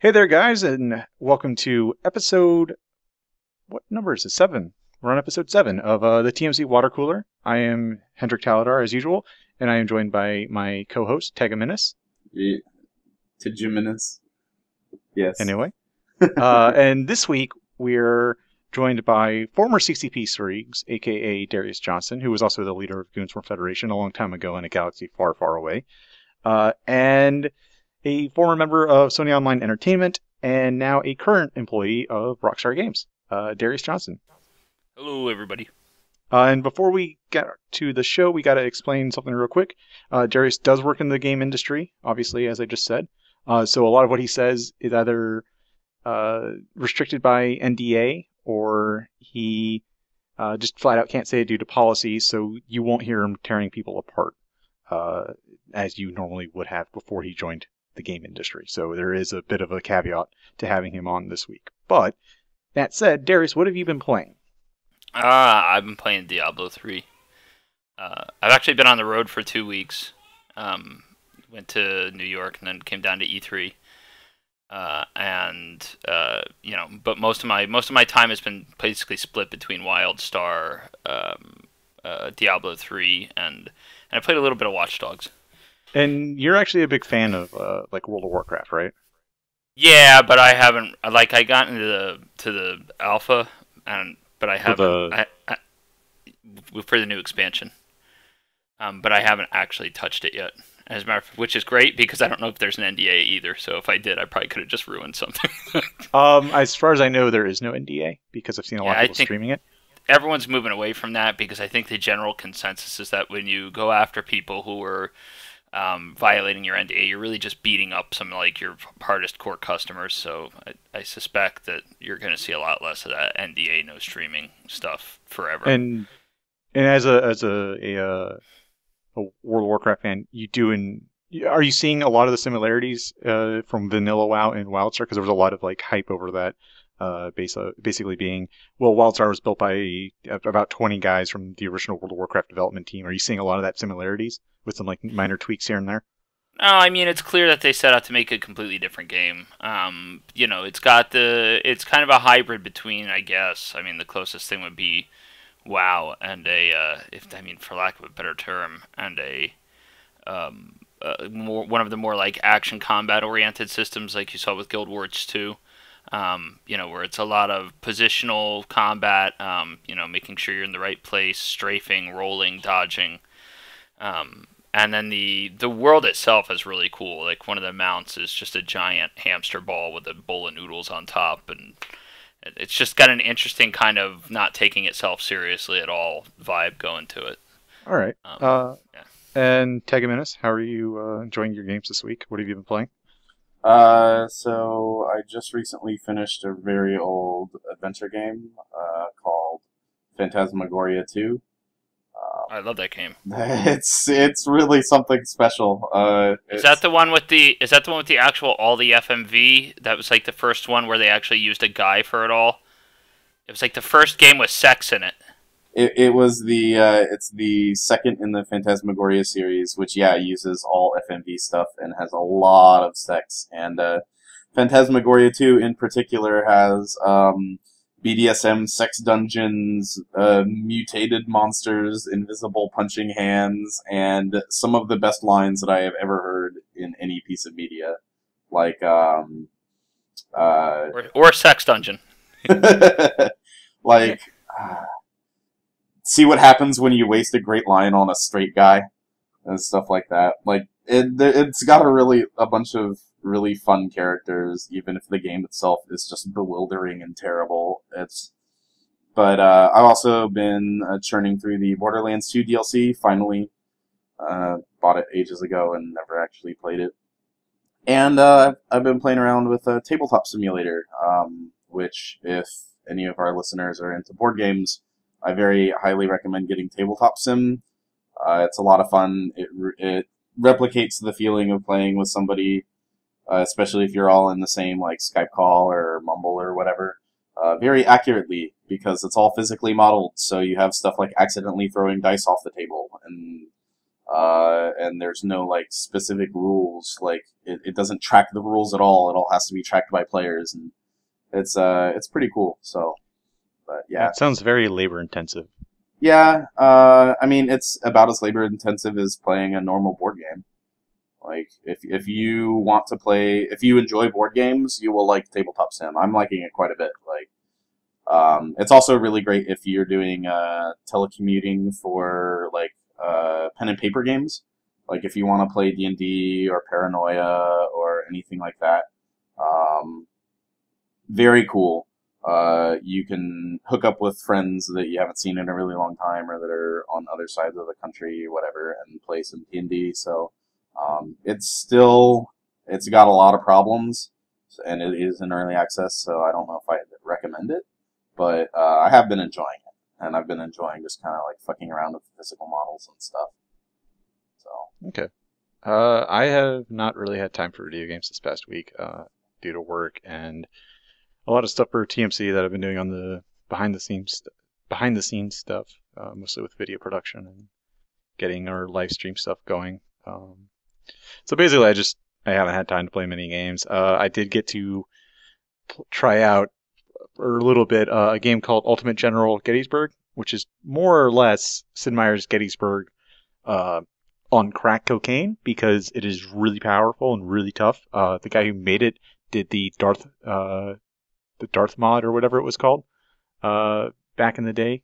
Hey there, guys, and welcome to episode. What number is it? 7. We're on episode 7 of the TMC Water Cooler. I am Hendrik Taladar, as usual, and I am joined by my co-host, Tegaminis. Yeah. Teguminous. Yes. Anyway. And this week, we're joined by former CCP Sreegs, a.k.a. Darius JOHNSON, who was also the leader of Goons from Federation a long time ago in a galaxy far, far away. And a former member of Sony Online Entertainment, and now a current employee of Rockstar Games, Darius JOHNSON. Hello, everybody. And before we get to the show, we got to explain something real quick. Darius does work in the game industry, obviously, as I just said. So a lot of what he says is either restricted by NDA, or he just flat out can't say it due to policy, so you won't hear him tearing people apart, as you normally would have before he joined the game industry. So there is a bit of a caveat to having him on this week. But that said, Darius, what have you been playing? I've been playing Diablo 3. I've actually been on the road for 2 weeks. Went to New York and then came down to E3. But most of my time has been basically split between WildStar, Diablo 3, and I played a little bit of Watch Dogs. And you're actually a big fan of like World of Warcraft, right? Yeah, but I haven't. Like, I got into the alpha, but I haven't for the new expansion. But I haven't actually touched it yet. As a matter of fact, which is great because I don't know if there's an NDA either. So if I did, I probably could have just ruined something. As far as I know, there is no NDA because I've seen a lot of people streaming it. Everyone's moving away from that because I think the general consensus is that when you go after people who are violating your NDA, you're really just beating up some like your hardest core customers. So I suspect that you're going to see a lot less of that NDA no streaming stuff forever. And as a World of Warcraft fan, are you seeing a lot of the similarities from Vanilla WoW and WildStar? Because there was a lot of like hype over that. Basically being, well, WildStar was built by about 20 guys from the original World of Warcraft development team. Are you seeing a lot of that similarities with some like minor tweaks here and there? No, I mean, it's clear that they set out to make a completely different game. It's kind of a hybrid between, I guess. I mean, the closest thing would be WoW and for lack of a better term, and one of the more like action combat oriented systems like you saw with Guild Wars 2. Where it's a lot of positional combat, making sure you're in the right place, strafing, rolling, dodging. And then the world itself is really cool. Like, one of the mounts is just a giant hamster ball with a bowl of noodles on top, and it's just got an interesting kind of not taking itself seriously at all vibe going to it. All right. Yeah. And Tegaminis, how are you enjoying your games this week? What have you been playing? So I just recently finished a very old adventure game, called Phantasmagoria 2. I love that game. It's really something special. Is that the one with the actual all the FMV? That was like the first one where they actually used a guy for it all. It was like the first game with sex in it. It was it's the second in the Phantasmagoria series, which uses all FMV stuff and has a lot of sex. And Phantasmagoria 2 in particular has BDSM sex dungeons, mutated monsters, invisible punching hands, and some of the best lines that I have ever heard in any piece of media. Like or sex dungeon. Like see what happens when you waste a great line on a straight guy and stuff like that. Like it's got a bunch of really fun characters, even if the game itself is just bewildering and terrible. But I've also been churning through the Borderlands 2 DLC. Finally, bought it ages ago and never actually played it. And I've been playing around with Tabletop Simulator, which, if any of our listeners are into board games, I very highly recommend getting Tabletop Sim. It's a lot of fun. It replicates the feeling of playing with somebody, especially if you're all in the same like Skype call or Mumble or whatever, very accurately, because it's all physically modeled. So you have stuff like accidentally throwing dice off the table and and there's no like specific rules. Like it doesn't track the rules at all. It all has to be tracked by players, and it's pretty cool. So, but yeah, It sounds very labor intensive. yeah. I mean, it's about as labor intensive as playing a normal board game. Like if you want to play, if you enjoy board games, you will like Tabletop Sim. I'm liking it quite a bit. Like, it's also really great if you're doing telecommuting for like pen and paper games. Like if you want to play D&D or Paranoia or anything like that. Very cool. You can hook up with friends that you haven't seen in a really long time or that are on other sides of the country, whatever, and play some D&D. So it's got a lot of problems, and it is in early access, so I don't know if I'd recommend it. But I have been enjoying it, and I've been enjoying just kind of like fucking around with physical models and stuff. So Okay. I have not really had time for video games this past week due to work and a lot of stuff for TMC that I've been doing on the behind the scenes stuff, mostly with video production and getting our live stream stuff going. So basically, I haven't had time to play many games. I did get to try out for a little bit a game called Ultimate General Gettysburg, which is more or less Sid Meier's Gettysburg on crack cocaine because it is really powerful and really tough. The guy who made it did the Darth mod or whatever it was called back in the day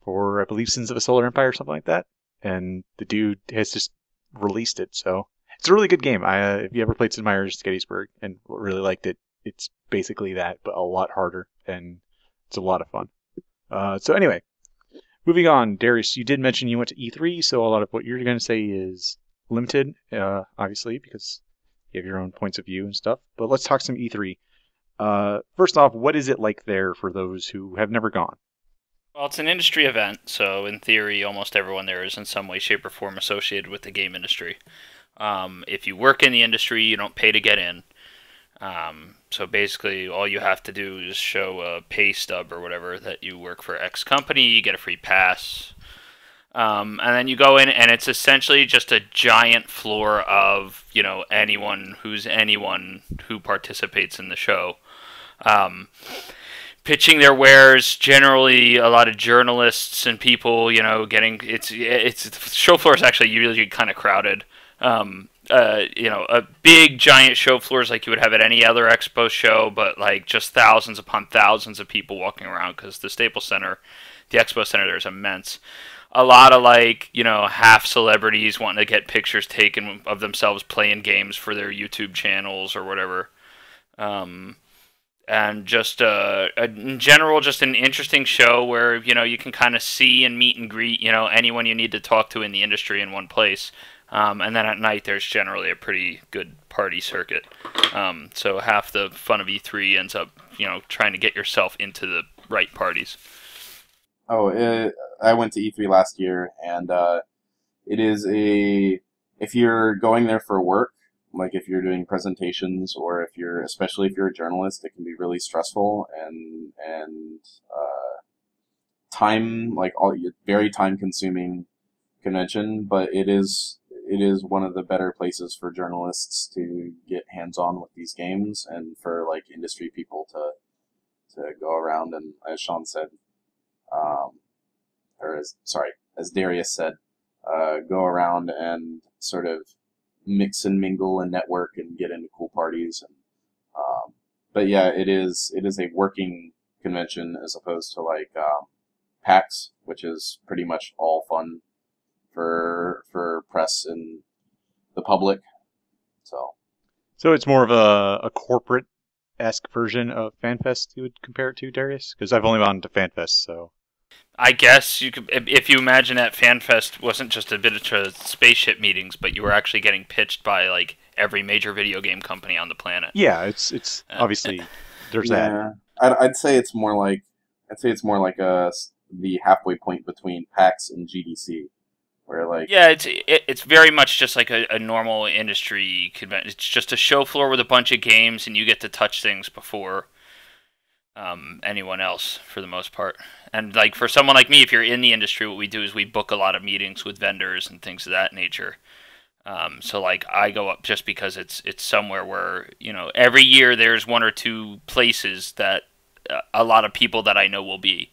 for, I believe, Sins of a Solar Empire or something like that. And the dude has just released it, so it's a really good game. If you ever played Sid Meier's Gettysburg and really liked it, it's basically that, but a lot harder, and it's a lot of fun. So anyway, moving on, Darius, you did mention you went to E3, so a lot of what you're going to say is limited, obviously, because you have your own points of view and stuff. But let's talk some E3. First off, what is it like there for those who have never gone? Well, it's an industry event, so in theory, almost everyone there is in some way, shape, or form associated with the game industry. If you work in the industry, you don't pay to get in. So basically, all you have to do is show a pay stub or whatever that you work for X company, you get a free pass. And then you go in, and it's essentially just a giant floor of, anyone who participates in the show. Pitching their wares, generally a lot of journalists and people, it's the show floor is actually usually kind of crowded. A big giant show floors like you would have at any other expo show, but like just thousands upon thousands of people walking around because the Staples Center, the expo center there is immense. A lot of half celebrities wanting to get pictures taken of themselves playing games for their YouTube channels or whatever. And just in general, just an interesting show where you can kind of see and meet and greet anyone you need to talk to in the industry in one place. And then at night there's generally a pretty good party circuit. So half the fun of E3 ends up trying to get yourself into the right parties. I went to E3 last year, and it is if you're going there for work, like if you're doing presentations or especially if you're a journalist, it can be really stressful and very time consuming convention, but it is one of the better places for journalists to get hands on with these games and for industry people to go around and, as Sean said, as Darius said, go around and sort of mix and mingle and network and get into cool parties. And but yeah, it is a working convention as opposed to PAX, which is pretty much all fun for press and the public. So it's more of a corporate-esque version of FanFest you would compare it to, Darius? Because I've only gone to FanFest, so... I guess you could, if you imagine that FanFest wasn't just a bit of spaceship meetings, but you were actually getting pitched by every major video game company on the planet. Yeah, it's obviously there's that. I'd say it's more like the halfway point between PAX and GDC, where yeah, it's very much just like a normal industry convention. It's just a show floor with a bunch of games, and you get to touch things before anyone else for the most part. And like for someone like me, if you're in the industry, what we do is we book a lot of meetings with vendors and things of that nature. So like I go up just because it's somewhere where, you know, every year there's one or two places that a lot of people that I know will be.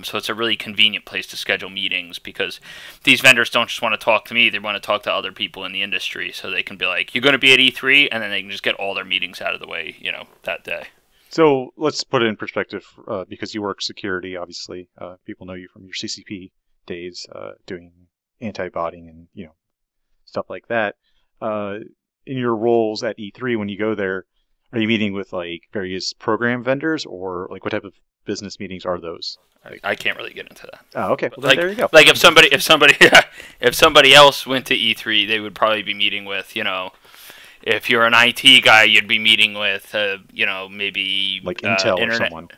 So it's a really convenient place to schedule meetings because these vendors don't just want to talk to me, they want to talk to other people in the industry, so they can be like, you're going to be at E3, and then they can just get all their meetings out of the way, you know, that day. So let's put it in perspective, because you work security, obviously. People know you from your CCP days, doing anti-botting and, you know, stuff like that. In your roles at E3, when you go there, are you meeting with like various program vendors, or like what type of business meetings are those? I can't really get into that. Oh, okay. Well, Like, there you go. like if somebody else went to E3, they would probably be meeting with, you know, if you're an IT guy, you'd be meeting with, you know, maybe Like Intel or internet, someone.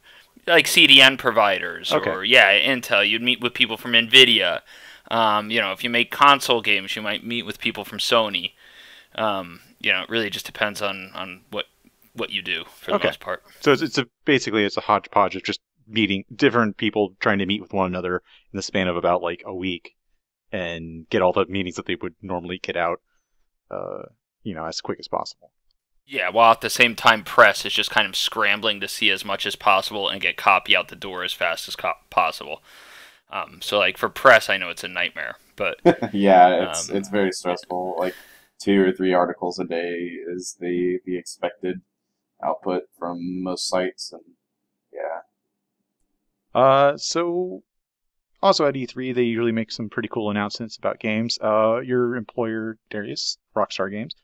like CDN providers, Okay. or yeah, Intel. You'd meet with people from Nvidia. You know, if you make console games, you might meet with people from Sony. You know, it really just depends on what you do for the Okay. most part. So basically it's a hodgepodge of just meeting different people, trying to meet with one another in the span of about like a week, and get all the meetings that they would normally get out, you know, as quick as possible. Yeah, while at the same time, press is just kind of scrambling to see as much as possible and get copy out the door as fast as possible. So, like for press, I know it's a nightmare, but Yeah, it's very stressful. Like 2 or 3 articles a day is the expected output from most sites, and yeah. So also at E3, they usually make some pretty cool announcements about games. Your employer, Darius, Rockstar Games,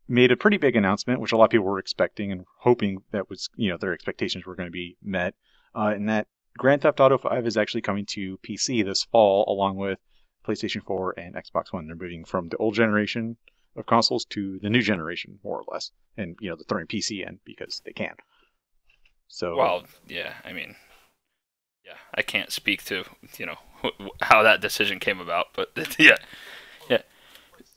made a pretty big announcement, which a lot of people were expecting and hoping that was, you know, their expectations were going to be met. And that Grand Theft Auto 5 is actually coming to PC this fall, along with PlayStation 4 and Xbox One. They're moving from the old generation of consoles to the new generation, more or less. And, you know, they're throwing PC in because they can. So, well, yeah, I mean, yeah, I can't speak to, you know, how that decision came about, but yeah, yeah.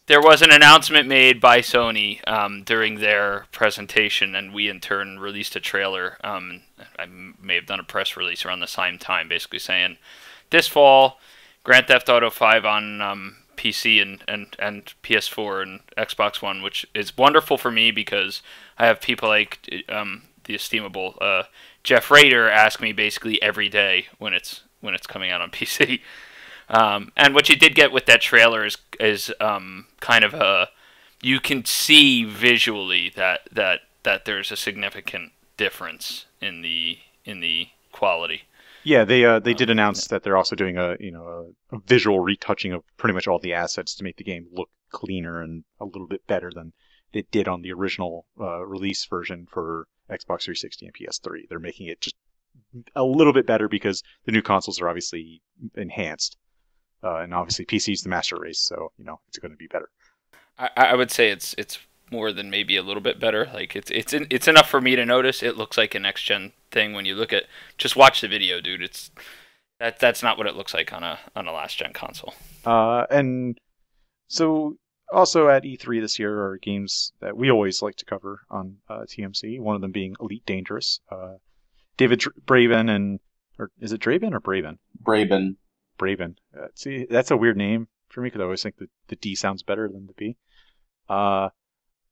There was an announcement made by Sony during their presentation, and we in turn released a trailer. I may have done a press release around the same time, basically saying, this fall, Grand Theft Auto 5 on PC and PS4 and Xbox One, which is wonderful for me because I have people like the estimable Jeff Rader ask me basically every day when it's coming out on PC. And what you did get with that trailer is kind of a, you can see visually that there's a significant difference in the quality. yeah, they did announce that they're also doing a visual retouching of pretty much all the assets to make the game look cleaner and a little bit better than it did on the original release version for Xbox 360 and PS3. They're making it just a little bit better because the new consoles are obviously enhanced, and obviously PC's the master race, so you know it's going to be better. I would say it's more than maybe a little bit better. Like it's enough for me to notice. It looks like a next gen thing when you look at, just watch the video, dude. That's not what it looks like on a last gen console. And so also at E3 this year are games that we always like to cover on TMC. One of them being Elite Dangerous. David Braben or is it Draven or Braven? Braben. Braven. See, that's a weird name for me because I always think that the D sounds better than the B.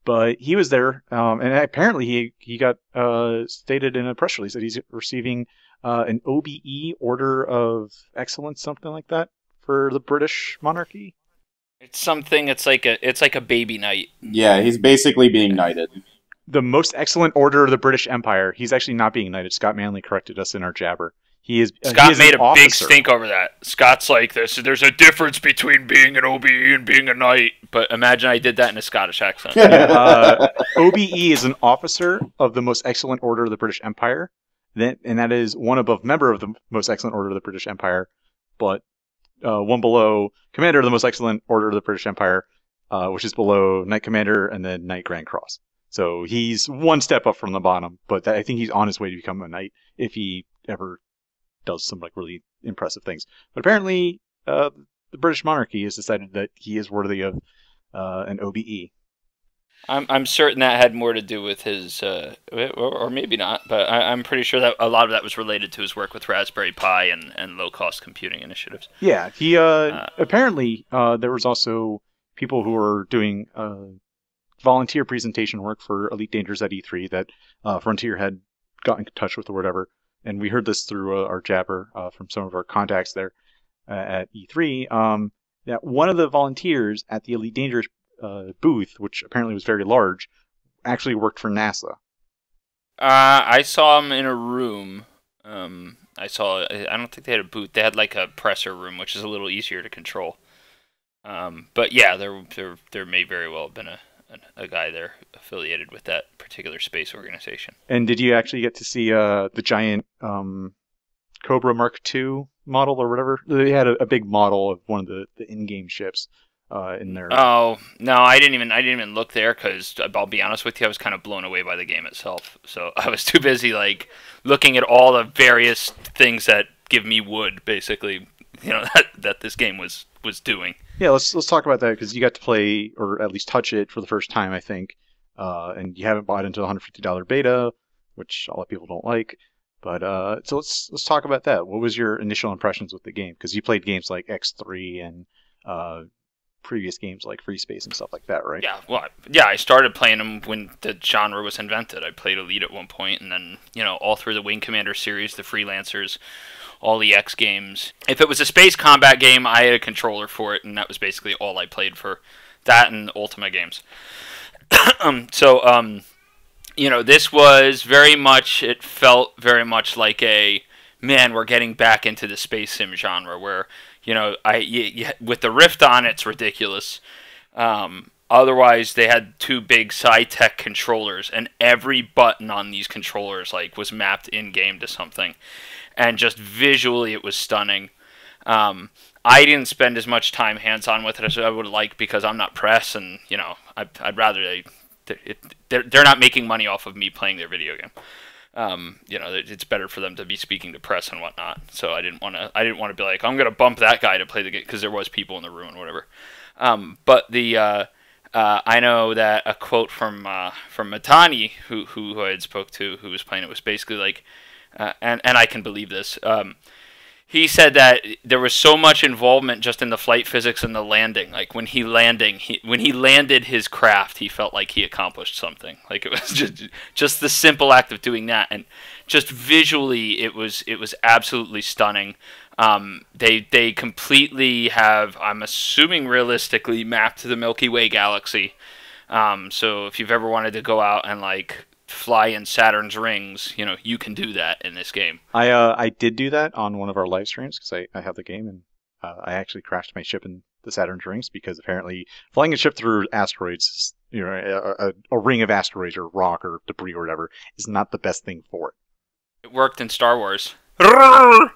But he was there, and apparently he got stated in a press release that he's receiving an OBE, Order of Excellence, something like that, for the British monarchy. It's something. It's like a baby knight. Yeah, he's basically being knighted. The most excellent order of the British Empire. He's actually not being knighted. Scott Manley corrected us in our jabber. Scott made a big officer. stink over that. Scott's like this. There's a difference between being an OBE and being a knight. But imagine I did that in a Scottish accent. OBE is an officer of the most excellent order of the British Empire, and that is one above member of the most excellent order of the British Empire, but one below commander of the most excellent order of the British Empire, which is below Knight Commander and then Knight Grand Cross. So he's one step up from the bottom, but I think he's on his way to become a knight if he ever does some like really impressive things. But apparently, the British monarchy has decided that he is worthy of an OBE. I'm certain that had more to do with his, or maybe not, but I'm pretty sure that a lot of that was related to his work with Raspberry Pi and low cost computing initiatives. Yeah, he apparently there was also people who were doing volunteer presentation work for Elite Dangerous at E3 that Frontier had gotten in touch with or whatever, and we heard this through our jabber from some of our contacts there at E3. That one of the volunteers at the Elite Dangerous booth, which apparently was very large, actually worked for NASA. I saw him in a room. I don't think they had a booth. They had like a presser room, which is a little easier to control. But yeah, there may very well have been a guy there affiliated with that particular space organization. And did you actually get to see the giant Cobra Mark II model or whatever? They had a big model of one of the in-game ships in there. Oh no, I didn't even look there because I'll be honest with you, I was kind of blown away by the game itself. So I was too busy like looking at all the various things that give me wood, basically, that this game was doing. Yeah, let's talk about that because you got to play or at least touch it for the first time, I think, and you haven't bought into the $150 beta, which a lot of people don't like. But so let's talk about that. What was your initial impressions with the game? Because you played games like X3 and previous games like Free Space and stuff like that, right? Yeah, well, yeah, I started playing them when the genre was invented. I played Elite at one point, and then all through the Wing Commander series, the Freelancers, all the X games. If it was a space combat game, I had a controller for it, and that was basically all I played for that and Ultima games. This was very much, it felt very much like we're getting back into the space sim genre where, with the Rift on, it's ridiculous. Otherwise, they had two big Sci-Tech controllers, and every button on these controllers was mapped in-game to something. And just visually, it was stunning. I didn't spend as much time hands-on with it as I would like because I'm not press, and I'd rather they're not making money off of me playing their video game. It's better for them to be speaking to press and whatnot. So I didn't want to be like, I'm gonna bump that guy to play the game because there was people in the room and whatever. But I know that a quote from Matani, who I had spoke to, who was playing it, was basically like, and I can believe this. He said that there was so much involvement just in the flight physics and the landing. Like when he landed his craft, he felt like he accomplished something. Like it was just the simple act of doing that, and just visually, it was absolutely stunning. They completely have, I'm assuming realistically, mapped the Milky Way galaxy. So if you've ever wanted to go out and fly in Saturn's rings, you can do that in this game. I did do that on one of our live streams because I have the game, and I actually crashed my ship in the Saturn's rings because apparently flying a ship through asteroids, a ring of asteroids or rock or debris or whatever, is not the best thing for it. It worked in Star Wars. I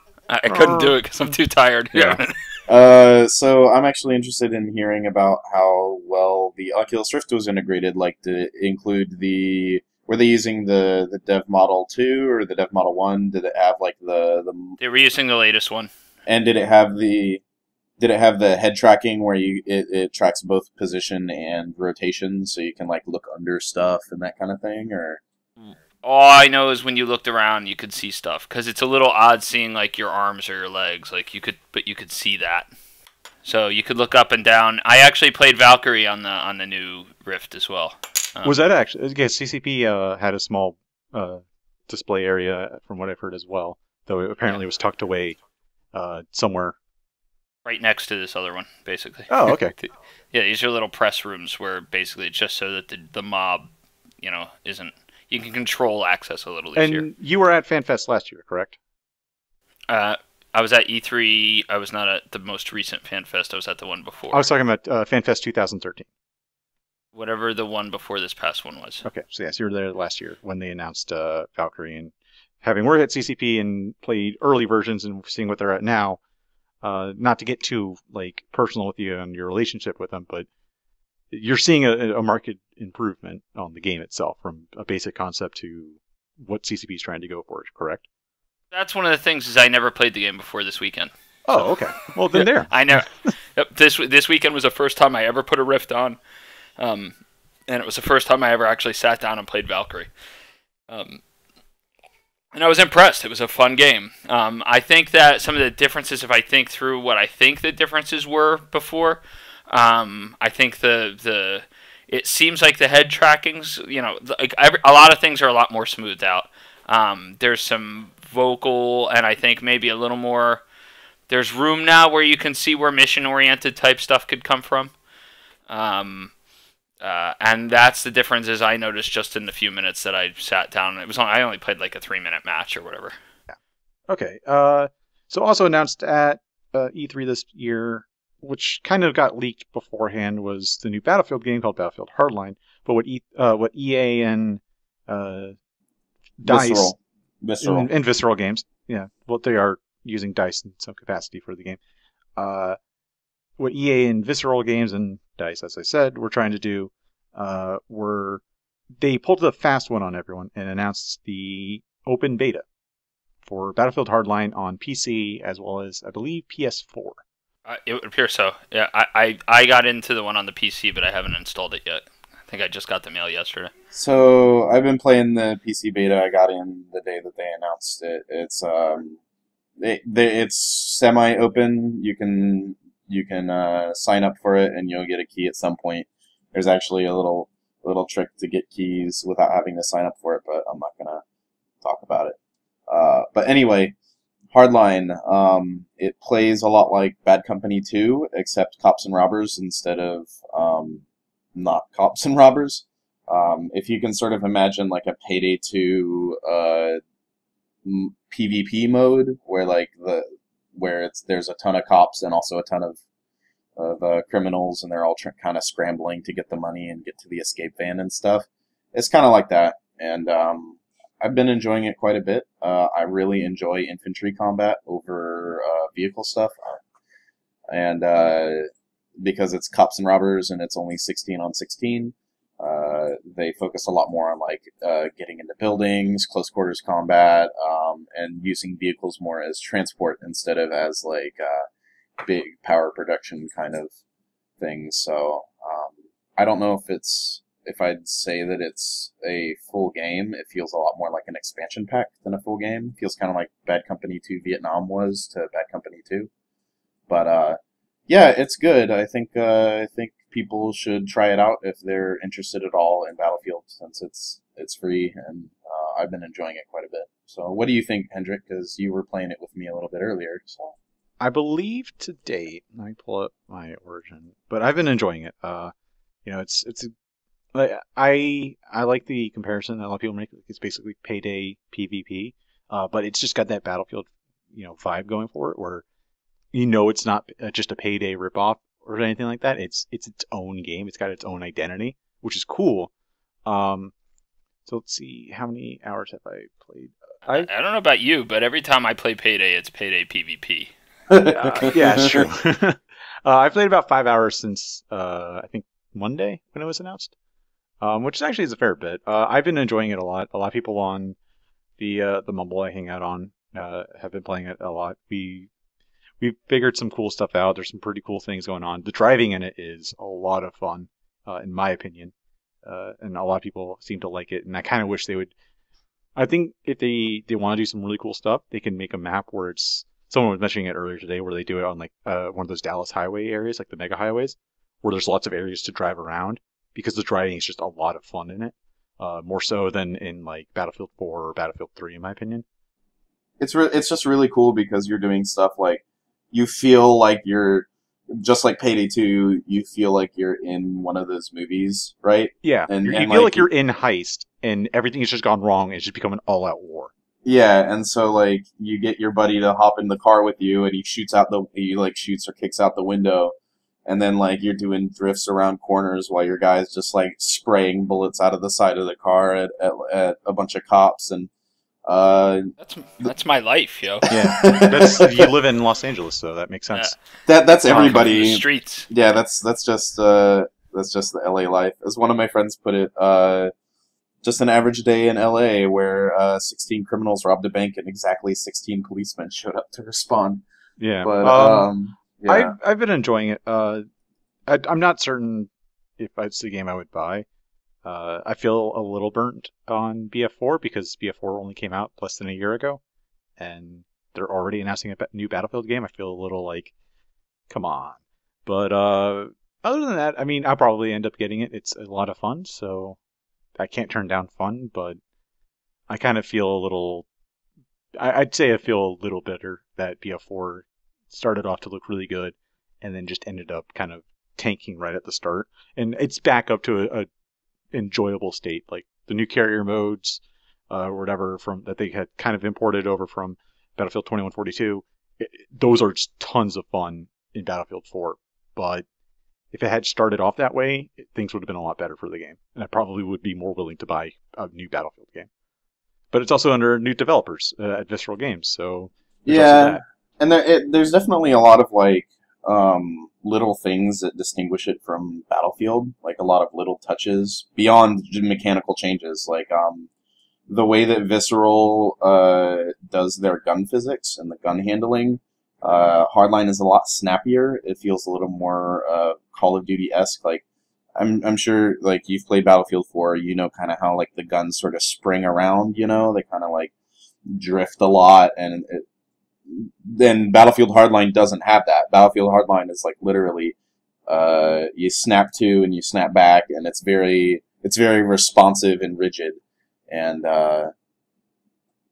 couldn't do it because I'm too tired. Yeah. So I'm actually interested in hearing about how well the Oculus Rift was integrated. Did it include were they using the Dev Model 2 or the Dev Model 1? Did it have the? They were using the latest one. And did it have the head tracking where it tracks both position and rotation, so you can look under stuff and that kind of thing, or? All I know is when you looked around, you could see stuff because it's a little odd seeing your arms or your legs. You could see that. So you could look up and down. I actually played Valkyrie on the new Rift as well. Was that actually? I guess CCP had a small display area, from what I've heard as well. Though it apparently was tucked away somewhere. Right next to this other one, basically. Oh, okay. Yeah, these are little press rooms where basically it's just so that the mob, isn't. You can control access a little easier. And you were at FanFest last year, correct? I was at E3. I was not at the most recent FanFest. I was at the one before. I was talking about FanFest 2013. Whatever the one before this past one was. Okay, so yes, you were there last year when they announced Valkyrie, and having worked at CCP and played early versions and seeing what they're at now, not to get too personal with you and your relationship with them, but you're seeing a market improvement on the game itself from a basic concept to what CCP is trying to go for, correct? That's one of the things is I never played the game before this weekend. Oh, okay. Well, then there. I know. Yep, this weekend was the first time I ever put a Rift on. and it was the first time I ever actually sat down and played Valkyrie. And I was impressed. It was a fun game. I think that some of the differences, if I think through what I think the differences were before, I think it seems like the head trackings, a lot of things are a lot more smoothed out. There's some vocal, and I think maybe a little more. There's room now where you can see where mission-oriented type stuff could come from. And that's the differences I noticed just in the few minutes that I sat down. I only played like a 3-minute match or whatever. Yeah. Okay. So also announced at E3 this year, which kind of got leaked beforehand, was the new Battlefield game called Battlefield Hardline. But what EA and DICE Visceral. And Visceral Games, yeah, well, they are using DICE in some capacity for the game. What EA and Visceral Games and DICE, as I said, were trying to do, they pulled the fast one on everyone and announced the open beta for Battlefield Hardline on PC as well as, I believe, PS4. It would appear so. Yeah, I got into the one on the PC, but I haven't installed it yet. I think I just got the mail yesterday. So I've been playing the PC beta. I got in the day that they announced it. It's it's semi-open. You can sign up for it and you'll get a key at some point. There's actually a little trick to get keys without having to sign up for it, but I'm not gonna talk about it. But anyway, Hardline, it plays a lot like Bad Company 2, except cops and robbers instead of not cops and robbers. If you can sort of imagine like a Payday 2 PvP mode, where there's a ton of cops and also a ton of criminals, and they're all kind of scrambling to get the money and get to the escape van and stuff. It's kind of like that, and I've been enjoying it quite a bit. I really enjoy infantry combat over vehicle stuff, and because it's cops and robbers and it's only 16 on 16, they focus a lot more on like getting into buildings, close quarters combat, and using vehicles more as transport instead of as like big power production kind of things. So I don't know if I'd say that it's a full game. It feels a lot more like an expansion pack than a full game. It feels kind of like Bad Company 2 Vietnam was to Bad Company 2. But yeah, it's good. I think people should try it out if they're interested at all in Battlefield, since it's free, and I've been enjoying it quite a bit. So what do you think, Hendrik? Because you were playing it with me a little bit earlier. So I believe to date, let me pull up my Origin, but I've been enjoying it. I like the comparison that a lot of people make. It's basically Payday PvP, but it's just got that Battlefield, vibe going for it, where it's not just a Payday ripoff or anything like that. It's its own game. It's got its own identity, which is cool. So let's see, how many hours have I played? I don't know about you, but every time I play Payday, it's Payday PvP. Yeah, it's true. I played about 5 hours since I think Monday when it was announced, which actually is a fair bit. I've been enjoying it a lot. A lot of people on the Mumble I hang out on have been playing it a lot. We've figured some cool stuff out. There's some pretty cool things going on. The driving in it is a lot of fun, in my opinion, and a lot of people seem to like it. And I kind of wish they would. I think if they want to do some really cool stuff, they can make a map where it's. Someone was mentioning it earlier today, where they do it on like one of those Dallas highway areas, like the mega highways, where there's lots of areas to drive around, because the driving is just a lot of fun in it, more so than in like Battlefield 4 or Battlefield 3, in my opinion. It's just really cool because you're doing stuff like you feel like you're just like Payday 2. You feel like you're in one of those movies, right? Yeah, and you feel like you're in Heist, and everything has just gone wrong. And it's just become an all-out war. Yeah, and so like you get your buddy to hop in the car with you, and he shoots or kicks out the window, and then like you're doing drifts around corners while your guy's just like spraying bullets out of the side of the car at a bunch of cops, and that's my life, yo. Yeah, you live in Los Angeles, so that makes sense. That's everybody. The streets. Yeah, that's just the LA life, as one of my friends put it. Just an average day in LA where 16 criminals robbed a bank and exactly 16 policemen showed up to respond. Yeah, but I've been enjoying it. I'm not certain if it's the game I would buy. I feel a little burnt on BF4 because BF4 only came out less than a year ago, and they're already announcing a new Battlefield game. I feel a little like, come on. But other than that, I mean, I'll probably end up getting it. It's a lot of fun, so I can't turn down fun, but I kind of feel a little... I'd say I feel a little bitter that BF4 started off to look really good and then just ended up kind of tanking right at the start. And it's back up to a enjoyable state. Like the new carrier modes or whatever that they had kind of imported over from Battlefield 2142, those are just tons of fun in Battlefield 4. But if it had started off that way, things would have been a lot better for the game. And I probably would be more willing to buy a new Battlefield game. But it's also under new developers at Visceral Games, so yeah, and there's definitely a lot of like little things that distinguish it from Battlefield, like a lot of little touches beyond mechanical changes, like the way that Visceral does their gun physics and the gun handling. Hardline is a lot snappier. It feels a little more Call of Duty-esque, like. I'm sure, like, you've played Battlefield 4, you know kind of how, like, the guns sort of spring around, you know? They kind of, like, drift a lot, and then Battlefield Hardline doesn't have that. Battlefield Hardline is, like, literally, you snap to and you snap back, and it's very responsive and rigid. And,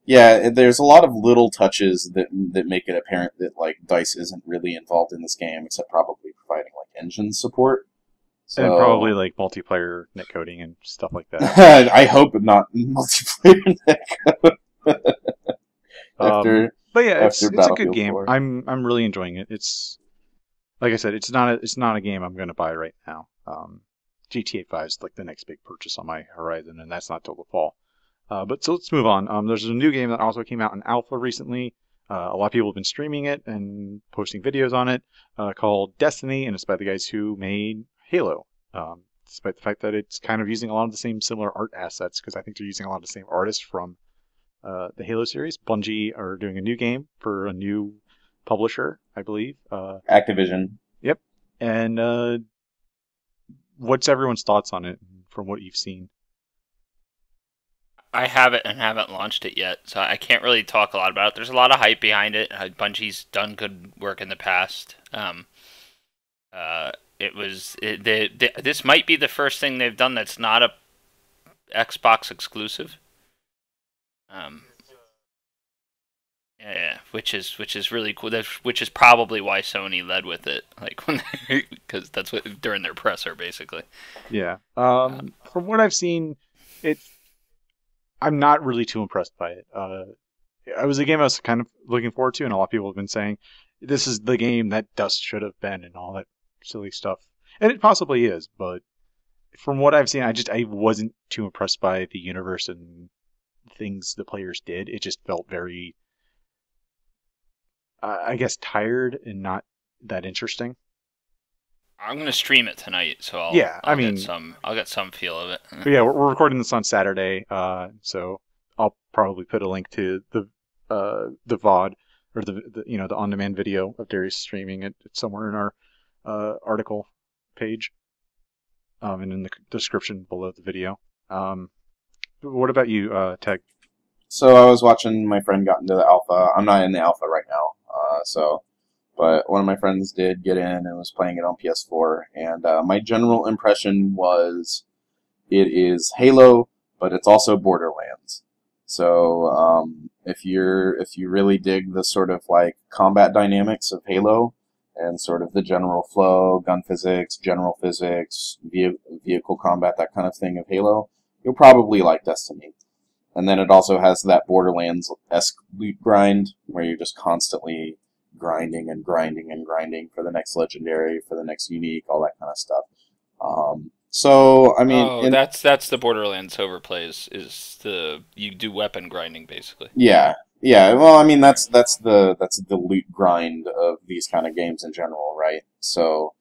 yeah, there's a lot of little touches that make it apparent that, like, DICE isn't really involved in this game, except probably providing, like, engine support. So, and probably like multiplayer netcoding and stuff like that. I hope not multiplayer netcode. But yeah, it's a good game. 4. I'm really enjoying it. It's like I said, it's not a game I'm going to buy right now. GTA 5 is like the next big purchase on my horizon, and that's not till the fall. But so let's move on. There's a new game that also came out in alpha recently. A lot of people have been streaming it and posting videos on it, called Destiny, and it's by the guys who made Halo, despite the fact that it's kind of using a lot of the same similar art assets, because I think they're using a lot of the same artists from the Halo series. Bungie are doing a new game for a new publisher, I believe. Activision. Yep. And what's everyone's thoughts on it from what you've seen? I have it and haven't launched it yet, so I can't really talk a lot about it. There's a lot of hype behind it. Bungie's done good work in the past. This might be the first thing they've done that's not a Xbox exclusive. Yeah, which is really cool. Which is probably why Sony led with it, like because that's what during their presser basically. Yeah. From what I've seen, I'm not really too impressed by it. It was a game I was kind of looking forward to, and a lot of people have been saying this is the game that Dust should have been, and all that silly stuff. And it possibly is, but from what I've seen, I wasn't too impressed by the universe and things the players did. It just felt very, I guess, tired and not that interesting. I'm gonna stream it tonight, so I'll get some feel of it. But yeah, we're recording this on Saturday, so I'll probably put a link to the VOD or the on-demand video of Darius streaming it somewhere in our article page, and in the description below the video. What about you, Teg? So I was watching my friend got into the alpha. I'm not in the alpha right now, but one of my friends did get in and was playing it on PS4, and my general impression was it is Halo, but it's also Borderlands. So if you really dig the sort of like combat dynamics of Halo and sort of the general flow, gun physics, general physics, vehicle combat, that kind of thing of Halo, you'll probably like Destiny. And then it also has that Borderlands-esque loot grind where you're just constantly grinding and grinding and grinding for the next legendary, for the next unique, all that kind of stuff. So I mean, that's the Borderlands overplays. Is you do weapon grinding basically? Yeah. Well, I mean that's the loot grind of these kind of games in general, right? So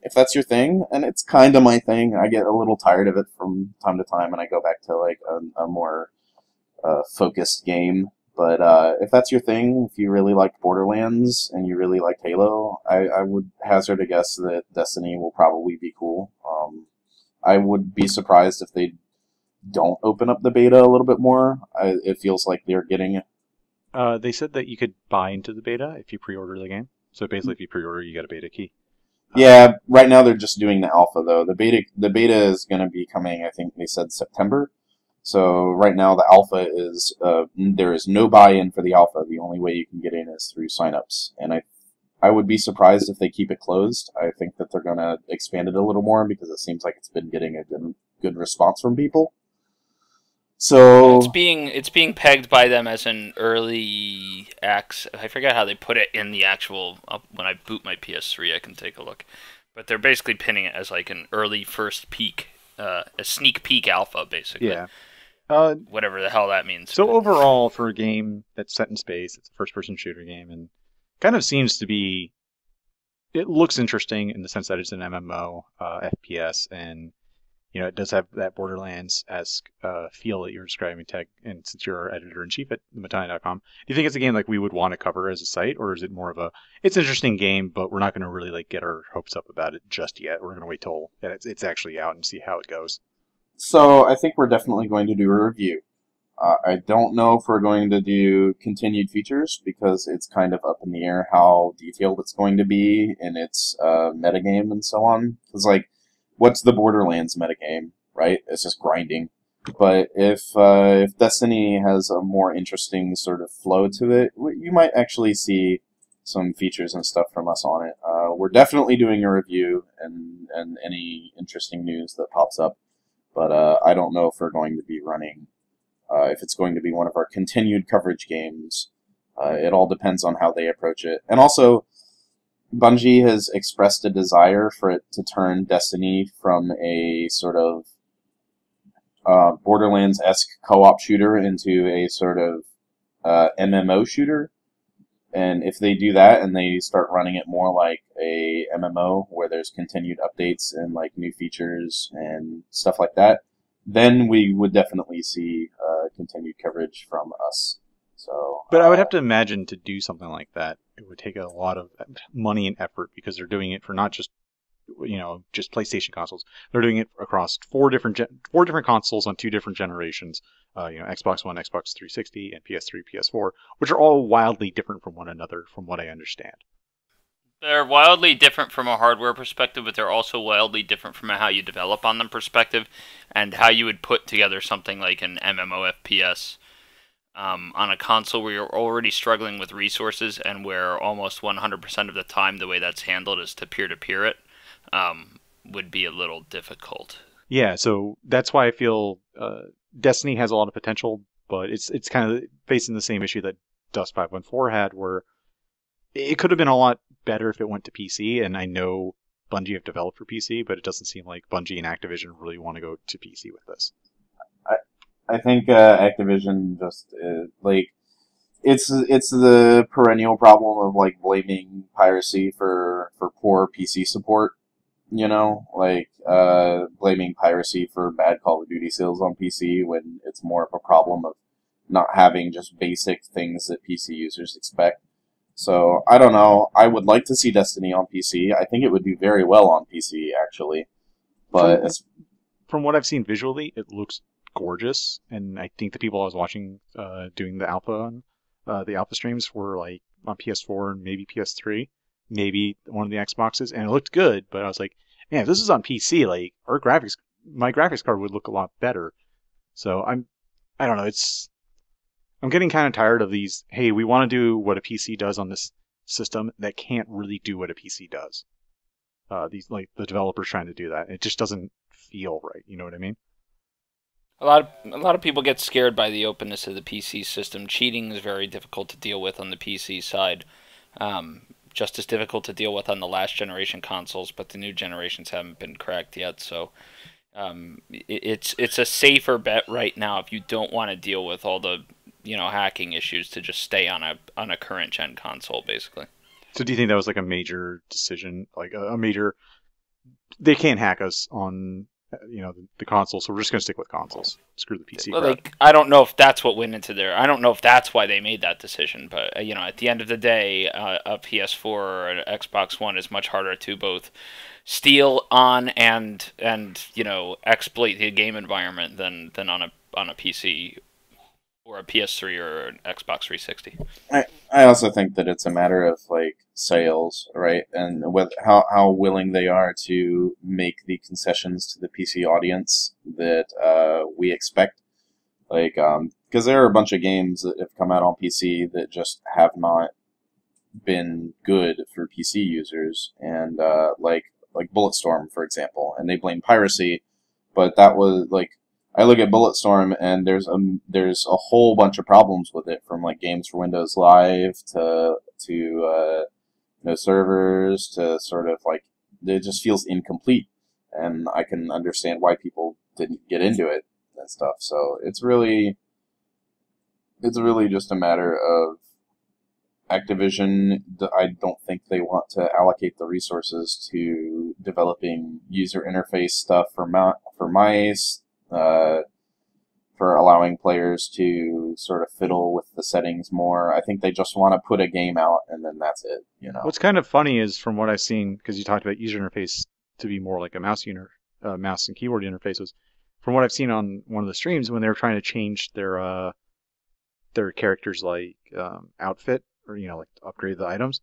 if that's your thing, and it's kind of my thing, I get a little tired of it from time to time, and I go back to like a more focused game. But if that's your thing, if you really like Borderlands and you really like Halo, I would hazard a guess that Destiny will probably be cool. I would be surprised if they don't open up the beta a little bit more. It feels like they're getting it. They said that you could buy into the beta if you pre-order the game. So basically, if you pre-order, you get a beta key. Yeah, right now they're just doing the alpha though. The beta is going to be coming. I think they said September. So right now the alpha is there is no buy-in for the alpha. The only way you can get in is through signups, and I would be surprised if they keep it closed. I think that they're going to expand it a little more because it seems like it's been getting a good response from people. So it's being pegged by them as an early access. I forget how they put it in the actual. When I boot my PS3, I can take a look. But they're basically pinning it as like an early first peek, a sneak peek alpha, basically. Yeah. Whatever the hell that means. So overall, for a game that's set in space, it's a first-person shooter game, and kind of seems to be. It looks interesting in the sense that it's an MMO, FPS, and it does have that Borderlands-esque feel that you're describing, Tech, and since you're editor-in-chief at thebattalion.com, do you think it's a game like we would want to cover as a site, or is it more of a, it's an interesting game, but we're not going to really like get our hopes up about it just yet? We're going to wait till it's actually out and see how it goes. So I think we're definitely going to do a review. I don't know if we're going to do continued features because it's kind of up in the air how detailed it's going to be in its metagame and so on. Because what's the Borderlands metagame, right? It's just grinding. But if Destiny has a more interesting sort of flow to it, you might actually see some features and stuff from us on it. We're definitely doing a review and any interesting news that pops up. But I don't know if we're going to be running, if it's going to be one of our continued coverage games. It all depends on how they approach it. And also, Bungie has expressed a desire for it to turn Destiny from a sort of Borderlands-esque co-op shooter into a sort of MMO shooter. And if they do that and they start running it more like a MMO where there's continued updates and like new features and stuff like that, then we would definitely see continued coverage from us. So, but I would have to imagine to do something like that, it would take a lot of money and effort because they're doing it for not just just PlayStation consoles. They're doing it across four different consoles on 2 different generations. Xbox One, Xbox 360, and PS3, PS4, which are all wildly different from one another, from what I understand. They're wildly different from a hardware perspective, but they're also wildly different from a how you develop on them perspective, and how you would put together something like an MMO FPS on a console where you're already struggling with resources, and where almost 100% of the time the way that's handled is to peer-to-peer it. Would be a little difficult. Yeah, so that's why I feel Destiny has a lot of potential, but it's kind of facing the same issue that Dust 514 had, where it could have been a lot better if it went to PC, and I know Bungie have developed for PC, but it doesn't seem like Bungie and Activision really want to go to PC with this. I think Activision just it's the perennial problem of blaming piracy for poor PC support. Blaming piracy for bad Call of Duty sales on PC when it's more of a problem of not having just basic things that PC users expect. So, I don't know. I would like to see Destiny on PC. I think it would do very well on PC, actually. But from what I've seen visually, it looks gorgeous, and I think the people I was watching doing the alpha streams were on PS4 and maybe PS3, maybe one of the Xboxes, and it looked good, but I was like, man, if this is on PC, my graphics card would look a lot better. So I don't know, I'm getting kind of tired of these, hey, we want to do what a PC does on this system that can't really do what a PC does. The developers trying to do that. It just doesn't feel right, you know what I mean? A lot of people get scared by the openness of the PC system. Cheating is very difficult to deal with on the PC side. Just as difficult to deal with on the last generation consoles, but the new generations haven't been cracked yet. So it's a safer bet right now if you don't want to deal with all the hacking issues to just stay on a current gen console, basically. So do you think that was a major decision, a major? They can't hack us on the console, so we're just gonna stick with consoles. Screw the PC. Well, I don't know if that's what went into there. I don't know if that's why they made that decision. But at the end of the day, a PS4 or an Xbox One is much harder to both steal on and exploit the game environment than on a PC or a PS3 or an Xbox 360. I also think that it's a matter of like sales, right, and how willing they are to make the concessions to the PC audience that we expect. Like, because there are a bunch of games that have come out on PC that just have not been good for PC users, and like Bulletstorm, for example, and they blame piracy, but that was like, I look at Bulletstorm and there's a whole bunch of problems with it, from like games for Windows Live to no servers to sort of like, it just feels incomplete, and I can understand why people didn't get into it and stuff. So it's really just a matter of Activision. I don't think they want to allocate the resources to developing user interface stuff for mice, for allowing players to sort of fiddle with the settings more. I think they just want to put a game out and then that's it. What's kind of funny is, from what I've seen, because you talked about user interface to be more like a mouse and keyboard interfaces. From what I've seen on one of the streams, when they were trying to change their characters' like outfit, or like to upgrade the items,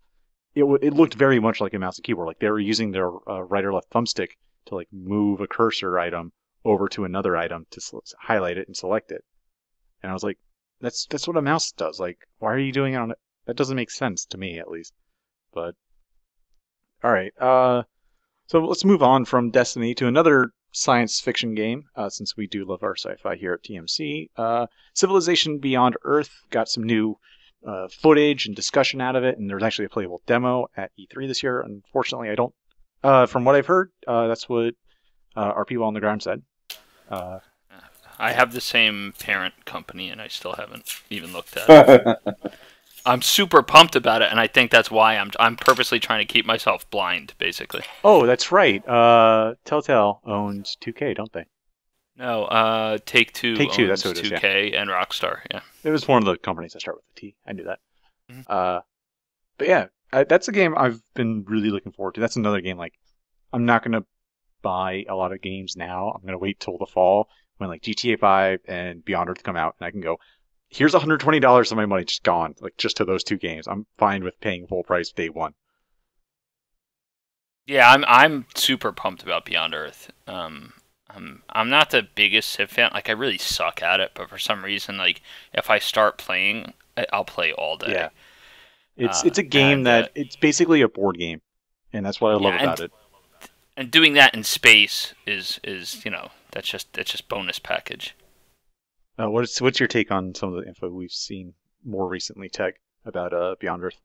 it looked very much like a mouse and keyboard. Like they were using their right or left thumbstick to like move a cursor item over to another item to highlight it and select it. And I was like, that's what a mouse does. Like, why are you doing it on it? That doesn't make sense to me, at least. But all right, so let's move on from Destiny to another science fiction game, since we do love our sci-fi here at TMC. Civilization Beyond Earth got some new footage and discussion out of it, and there's actually a playable demo at E3 this year. Unfortunately, I don't. From what I've heard, that's what our people on the ground said. I have the same parent company, and I still haven't even looked at it. I'm super pumped about it, and I think that's why I'm purposely trying to keep myself blind, basically. Oh, that's right. Telltale owns 2K, don't they? No, Take-Two owns that's what it is, 2K and Rockstar. Yeah, it was one of the companies that start with a T. I knew that. Mm-hmm. But yeah, that's a game I've been really looking forward to. That's another game, like, I'm not gonna buy a lot of games now. I'm gonna wait till the fall when like GTA 5 and Beyond Earth come out, and I can go, here's $120 of my money just gone, like just to those two games. I'm fine with paying full price day one. Yeah, I'm super pumped about Beyond Earth. I'm not the biggest Civ fan. Like, I really suck at it, but for some reason, like, if I start playing, I'll play all day. Yeah, it's a game that it's basically a board game, and that's what I love about it. And doing that in space is that's just bonus package. What's your take on some of the info we've seen more recently, Teg, about Beyond Earth?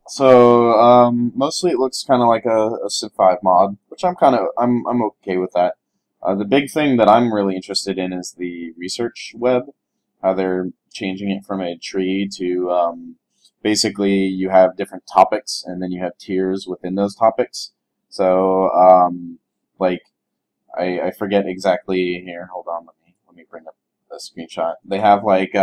So mostly it looks kind of like a Civ 5 mod, which I'm okay with that. The big thing that I'm really interested in is the research web, how they're changing it from a tree to basically you have different topics and then you have tiers within those topics. So like I forget exactly here. Hold on, let me bring up a screenshot. They have like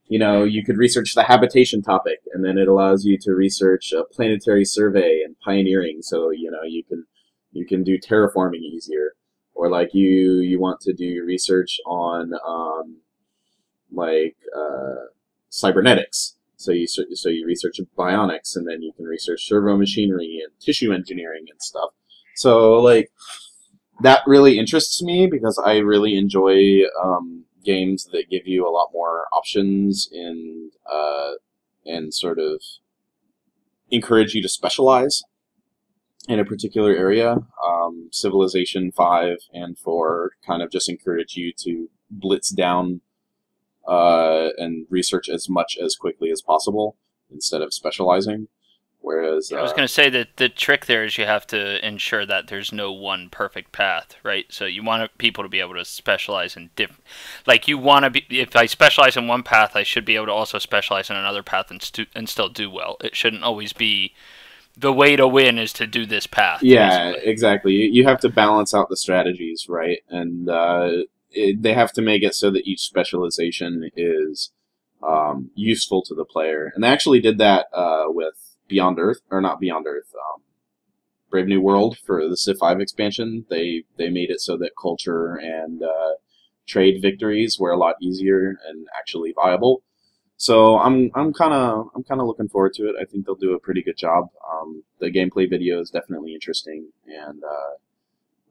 you could research the habitation topic, and then it allows you to research a planetary survey and pioneering. So you can do terraforming easier. Or like you want to do your research on cybernetics, so you research bionics, and then you can research servo machinery and tissue engineering and stuff. So like that really interests me because I really enjoy games that give you a lot more options and sort of encourage you to specialize in a particular area. Civilization 5 and 4 kind of just encourage you to blitz down and research as much as quickly as possible instead of specializing. Whereas I was going to say that the trick there is you have to ensure that there's no one perfect path, right? So you want people to be able to specialize in different. Like you want to be, if I specialize in one path, I should be able to also specialize in another path and still do well. It shouldn't always be the way to win is to do this path. Yeah, basically. Exactly. You have to balance out the strategies, right? And they have to make it so that each specialization is useful to the player. And they actually did that with Beyond Earth, or not Beyond Earth, Brave New World for the Civ 5 expansion. They made it so that culture and trade victories were a lot easier and actually viable. So I'm kind of looking forward to it. I think they'll do a pretty good job. The gameplay video is definitely interesting, and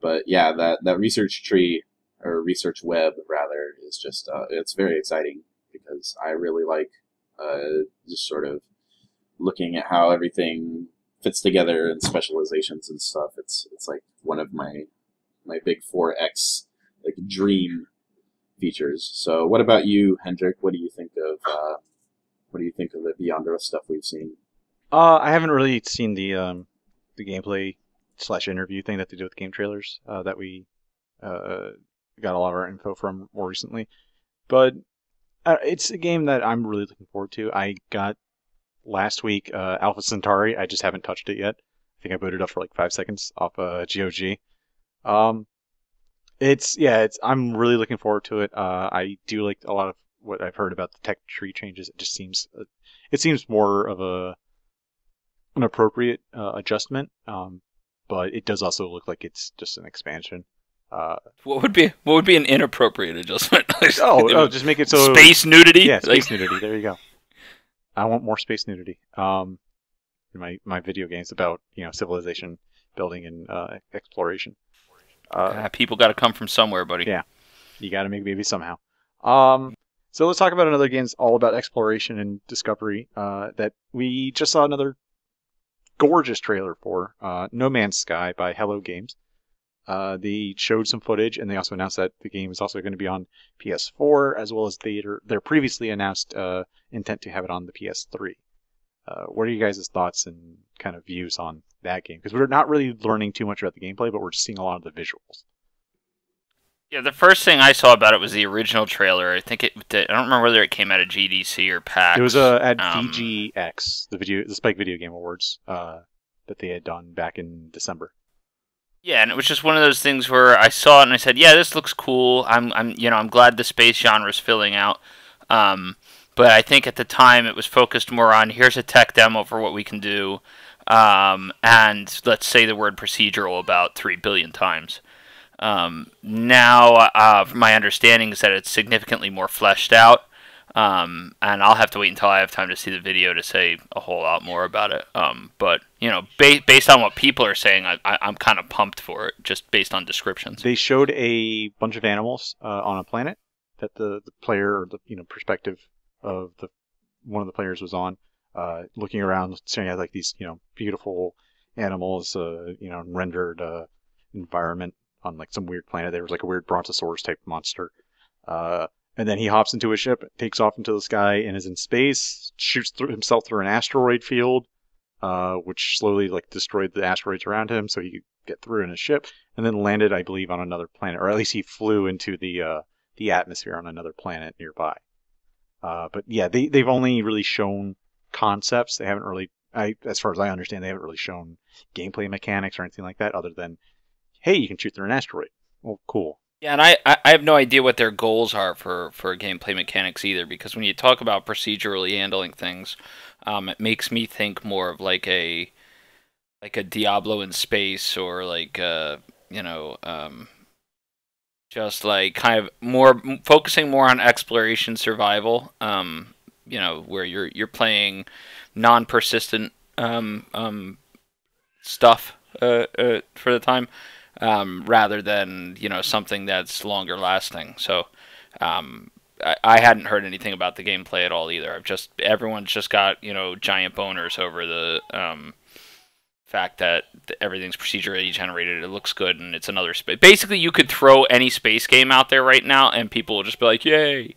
but yeah, that research tree, or research web rather, is just it's very exciting because I really like just sort of looking at how everything fits together and specializations and stuff. It's like one of my big 4X like dream features. So what about you, Hendrik? What do you think of the Beyond Earth stuff we've seen? I haven't really seen the gameplay / interview thing that they do with game trailers that we got a lot of our info from more recently. But it's a game that I'm really looking forward to. I got last week Alpha Centauri. I just haven't touched it yet. I think I booted up for like 5 seconds off GOG. I'm really looking forward to it. I do like a lot of what I've heard about the tech tree changes. It just seems more of an appropriate adjustment. But it does also look like it's just an expansion. What would be an inappropriate adjustment? Just make it so space nudity. Yeah, space nudity. There you go. I want more space nudity. In my video games about civilization building and exploration. People got to come from somewhere, buddy. Yeah, you got to make babies somehow. So let's talk about another game that's all about exploration and discovery. That we just saw another gorgeous trailer for, No Man's Sky by Hello Games. They showed some footage, and they also announced that the game is also going to be on PS4, as well as their previously announced intent to have it on the PS3. What are you guys' thoughts and kind of views on that game? Because we're not really learning too much about the gameplay, but we're just seeing a lot of the visuals. Yeah, the first thing I saw about it was the original trailer. I think I don't remember whether it came out of GDC or PAX. It was at VGX, the Spike Video Game Awards, that they had done back in December. Yeah, and it was just one of those things where I saw it and I said, "Yeah, this looks cool. I'm glad the space genre is filling out." But I think at the time it was focused more on here's a tech demo for what we can do, and let's say the word procedural about 3 billion times. Now, my understanding is that it's significantly more fleshed out, and I'll have to wait until I have time to see the video to say a whole lot more about it. But based on what people are saying, I'm kind of pumped for it, just based on descriptions. They showed a bunch of animals on a planet that the player, or the perspective of one of the players was on, looking around, staring at like these beautiful animals, rendered environment on like some weird planet. There was like a weird brontosaurus type monster. And then he hops into a ship, takes off into the sky, and is in space, shoots himself through an asteroid field, which slowly destroyed the asteroids around him so he could get through in his ship, and then landed, I believe, on another planet, or at least he flew into the atmosphere on another planet nearby. But yeah, they've only really shown concepts. They haven't really, as far as I understand, they haven't really shown gameplay mechanics or anything like that, other than, hey, you can shoot through an asteroid. Well, cool. Yeah, and I have no idea what their goals are for gameplay mechanics either, because when you talk about procedurally handling things, it makes me think more of like a Diablo in space, or just like kind of more focusing more on exploration survival, where you're playing non-persistent stuff for the time. Rather than something that's longer lasting. So I hadn't heard anything about the gameplay at all either. Everyone's just got giant boners over the fact that everything's procedurally generated. It looks good, and it's another space. Basically, you could throw any space game out there right now, and people will just be like, "Yay!"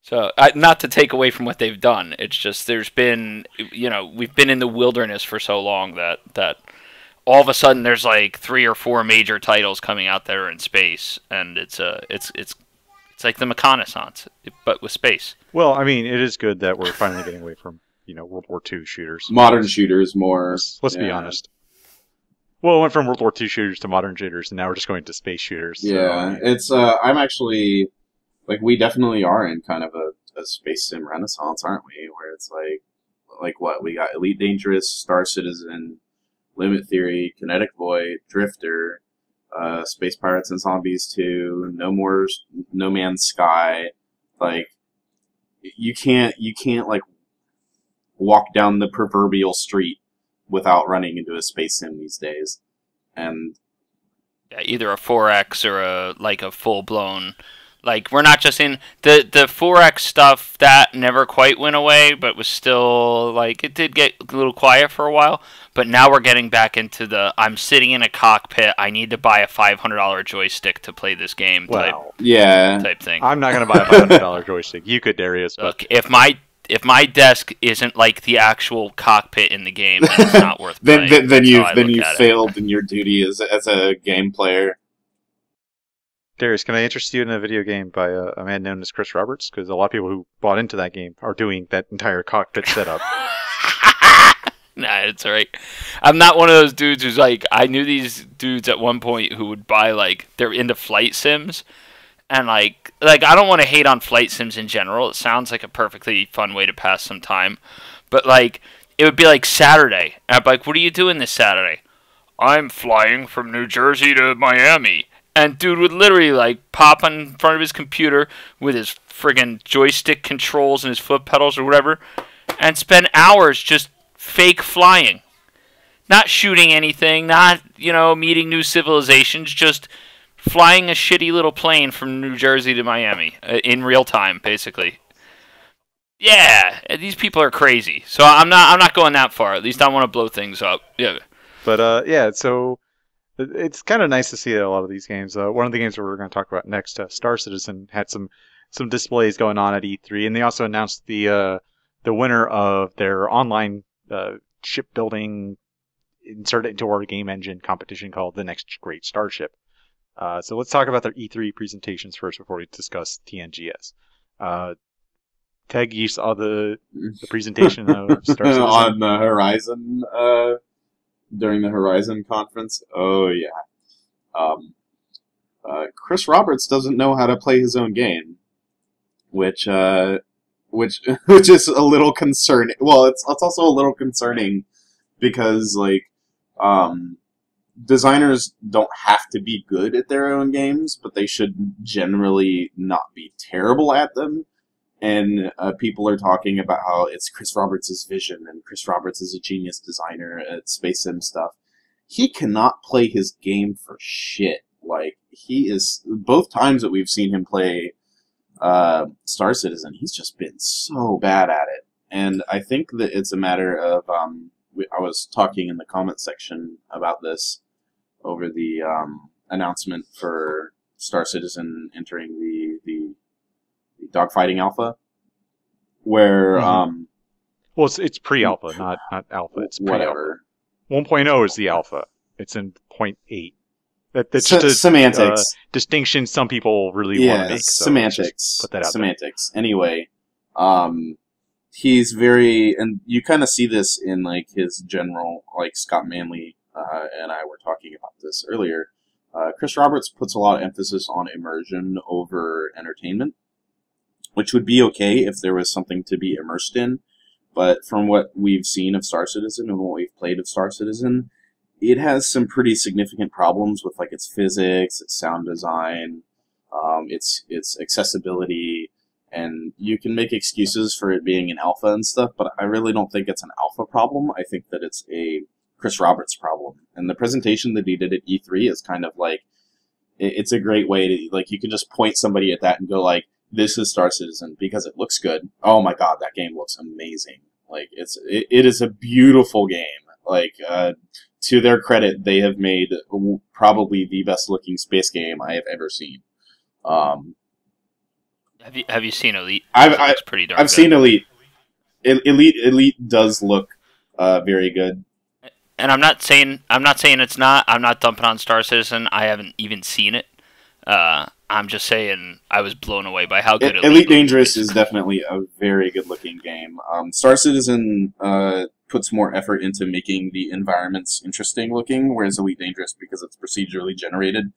So not to take away from what they've done, it's just we've been in the wilderness for so long that all of a sudden there's like 3 or 4 major titles coming out there in space, and it's like the reconnaissance, but with space. Well, I mean, it is good that we're finally getting away from World War II shooters. Modern shooters more. Let's be honest. Well, it went from World War II shooters to modern shooters, and now we're just going to space shooters. Yeah, it's I'm actually we definitely are in kind of a space sim renaissance, aren't we? Where it's like what we got: Elite Dangerous, Star Citizen. Limit Theory, Kinetic Void, Drifter, Space Pirates and Zombies 2, No Man's Sky. Like, you can't like walk down the proverbial street without running into a space sim these days. And yeah, either a 4X or a full blown. Like, we're not just in the 4X stuff that never quite went away, but was still like, it did get a little quiet for a while. But now we're getting back into the I'm sitting in a cockpit, I need to buy a $500 joystick to play this game type thing. I'm not gonna buy a $500 joystick. You could, Darius. But look, if my desk isn't like the actual cockpit in the game, then it's not worth playing. then you failed in your duty as a game player. Darius, can I interest you in a video game by a man known as Chris Roberts? Because a lot of people who bought into that game are doing that entire cockpit setup. Nah, it's alright. I'm not one of those dudes who's like, I knew these dudes at one point who would buy, like, they're into flight sims. And, like I don't want to hate on flight sims in general. It sounds like a perfectly fun way to pass some time. But, like, it would be like Saturday. And I'd be like, what are you doing this Saturday? I'm flying from New Jersey to Miami. And dude would literally, like, pop in front of his computer with his friggin' joystick controls and his foot pedals or whatever, and spend hours just fake flying. Not shooting anything, not, meeting new civilizations, just flying a shitty little plane from New Jersey to Miami in real time, basically. Yeah, these people are crazy. So I'm not going that far. At least I want to blow things up. Yeah. But so it's kind of nice to see a lot of these games. One of the games that we're going to talk about next, Star Citizen, had some displays going on at E3, and they also announced the winner of their online shipbuilding insert it into our game engine competition called The Next Great Starship. So let's talk about their E3 presentations first before we discuss TNGS. Teg, you saw the presentation of Star Citizen? On the Horizon, during the Horizon conference? Oh, yeah. Chris Roberts doesn't know how to play his own game, which is a little concerning. Well, it's also a little concerning because, like, designers don't have to be good at their own games, but they should generally not be terrible at them. And people are talking about how it's Chris Roberts' vision, and Chris Roberts is a genius designer at Space Sim stuff. He cannot play his game for shit. Like, he is... Both times that we've seen him play Star Citizen, he's just been so bad at it. And I think that it's a matter of... I was talking in the comment section about this over the announcement for Star Citizen entering the dogfighting alpha, where well, it's pre-alpha, not alpha. It's whatever. 1.0 is the alpha. It's in 0.8. That's just a semantics distinction some people really want to make. So semantics. Put that out semantics. There. Anyway, he's very, and you kind of see this in like his general, like Scott Manley and I were talking about this earlier. Chris Roberts puts a lot of emphasis on immersion over entertainment, which would be okay if there was something to be immersed in. But from what we've seen of Star Citizen and what we've played of Star Citizen, it has some pretty significant problems with like its physics, its sound design, its accessibility, and you can make excuses for it being an alpha and stuff, but I really don't think it's an alpha problem. I think that it's a Chris Roberts problem. And the presentation that he did at E3 is kind of like, it's a great way to, like, you can just point somebody at that and go like, this is Star Citizen because it looks good. Oh my god, that game looks amazing. Like, it is a beautiful game. Like, to their credit, they have made probably the best looking space game I have ever seen. Have you seen Elite? I've pretty darn I've good. seen Elite. Elite does look very good. And I'm not saying it's not. I'm not dumping on Star Citizen. I haven't even seen it. I'm just saying I was blown away by how good Elite Dangerous is definitely a very good looking game. Star Citizen puts more effort into making the environments interesting looking, whereas Elite Dangerous, because it's procedurally generated,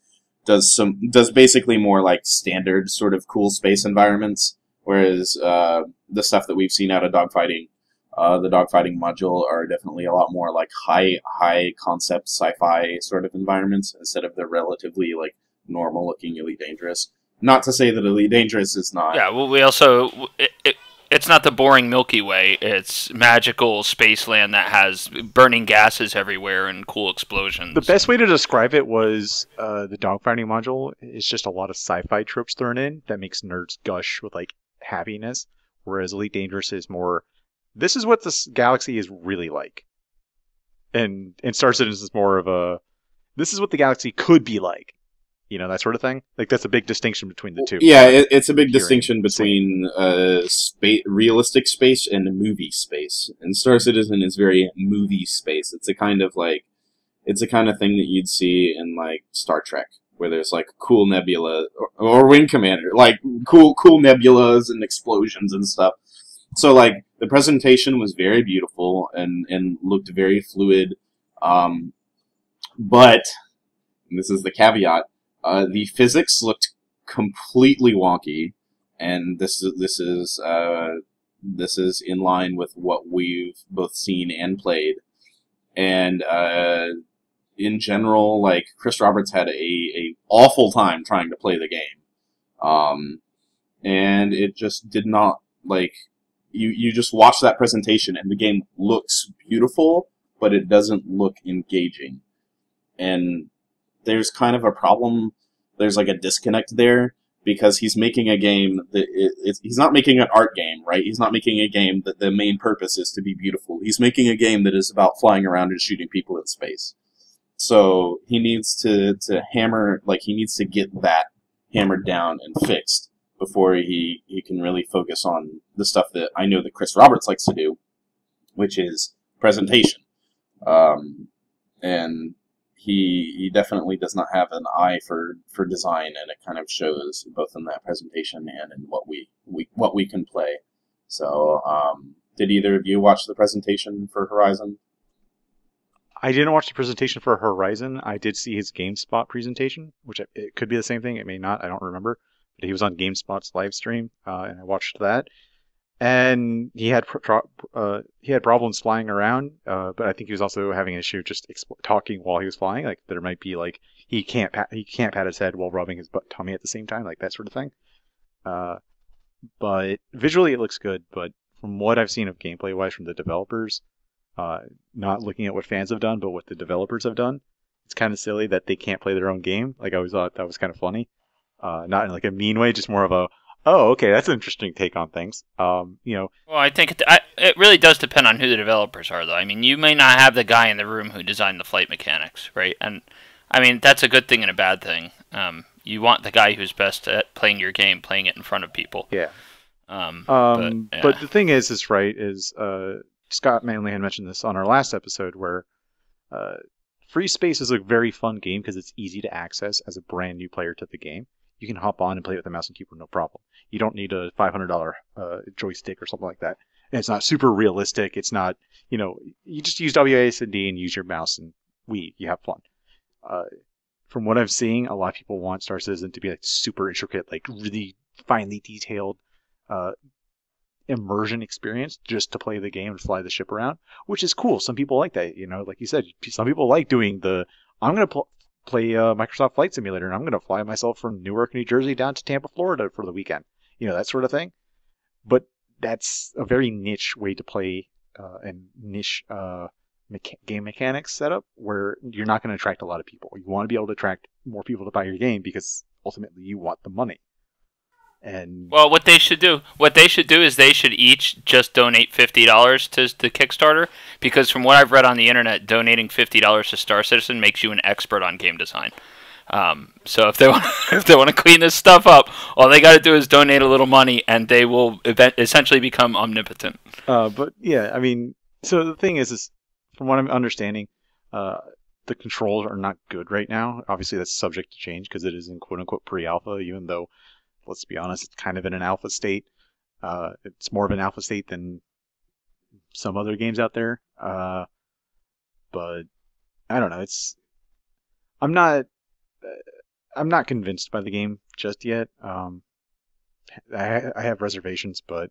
does basically more like standard sort of cool space environments. Whereas the stuff that we've seen out of dogfighting The dogfighting module are definitely a lot more like high concept sci-fi sort of environments instead of the relatively like normal looking Elite Dangerous. Not to say that Elite Dangerous is not. Yeah, well, we also it's not the boring Milky Way. It's magical spaceland that has burning gases everywhere and cool explosions. The best way to describe it was the dogfighting module is just a lot of sci-fi tropes thrown in that makes nerds gush with like happiness, whereas Elite Dangerous is more, this is what this galaxy is really like. And Star Citizen is more of a, this is what the galaxy could be like. You know, that sort of thing. Like, that's a big distinction between the two. Yeah, it's a big distinction between realistic space and movie space. And Star Citizen is very movie space. It's a kind of like, it's a kind of thing that you'd see in like Star Trek, where there's like cool nebula or Wing Commander, like cool nebulas and explosions and stuff. So like the presentation was very beautiful and looked very fluid, but and this is the caveat. The physics looked completely wonky, and this is in line with what we've both seen and played. And in general, like Chris Roberts had a awful time trying to play the game, and it just did not like you just watch that presentation and the game looks beautiful, but it doesn't look engaging, and there's kind of a problem. There's like a disconnect there because he's making a game that he's not making an art game, right? He's not making a game that the main purpose is to be beautiful. He's making a game that is about flying around and shooting people in space. So he needs to hammer, like he needs to get that hammered down and fixed before he can really focus on the stuff that I know that Chris Roberts likes to do, which is presentation. And he definitely does not have an eye for design, and it kind of shows both in that presentation and in what we can play. So, did either of you watch the presentation for Horizon? I didn't watch the presentation for Horizon. I did see his GameSpot presentation, which it could be the same thing. It may not. I don't remember. But he was on GameSpot's live stream, and I watched that. And he had problems flying around, but I think he was also having an issue just talking while he was flying. Like there might be like he can't pat his head while rubbing his tummy at the same time, like that sort of thing. But visually it looks good. But from what I've seen of gameplay wise from the developers, not looking at what fans have done, but what the developers have done, it's kind of silly that they can't play their own game. Like I always thought that was kind of funny, not in like a mean way, just more of a, oh, okay, that's an interesting take on things. You know. Well, I think it really does depend on who the developers are, though. I mean, you may not have the guy in the room who designed the flight mechanics, right? And I mean, that's a good thing and a bad thing. You want the guy who's best at playing your game, playing it in front of people. Yeah. Yeah. But the thing is Scott Manley had mentioned this on our last episode, where Free Space is a very fun game because it's easy to access as a brand new player to the game. You can hop on and play with the mouse and keyboard, no problem. You don't need a $500 joystick or something like that. And it's not super realistic. It's not, you just use WASD and use your mouse and you have fun. From what I'm seeing, a lot of people want Star Citizen to be like super intricate, like really finely detailed immersion experience just to play the game and fly the ship around, which is cool. Some people like that, like you said, some people like doing I'm going to play Microsoft Flight Simulator, and I'm going to fly myself from Newark, New Jersey down to Tampa, Florida for the weekend. That sort of thing. But that's a very niche way to play and niche game mechanics setup where you're not going to attract a lot of people. You want to be able to attract more people to buy your game because ultimately you want the money. And well, what they should do is they should each just donate $50 to the Kickstarter, because from what I've read on the internet, donating $50 to Star Citizen makes you an expert on game design. So if they want to clean this stuff up, all they got to do is donate a little money, and they will essentially become omnipotent. But yeah, I mean, so the thing is from what I'm understanding, the controls are not good right now. Obviously, that's subject to change because it is in quote unquote pre-alpha, even though, let's be honest, it's kind of in an alpha state. It's more of an alpha state than some other games out there. But I don't know. I'm not convinced by the game just yet. I have reservations, but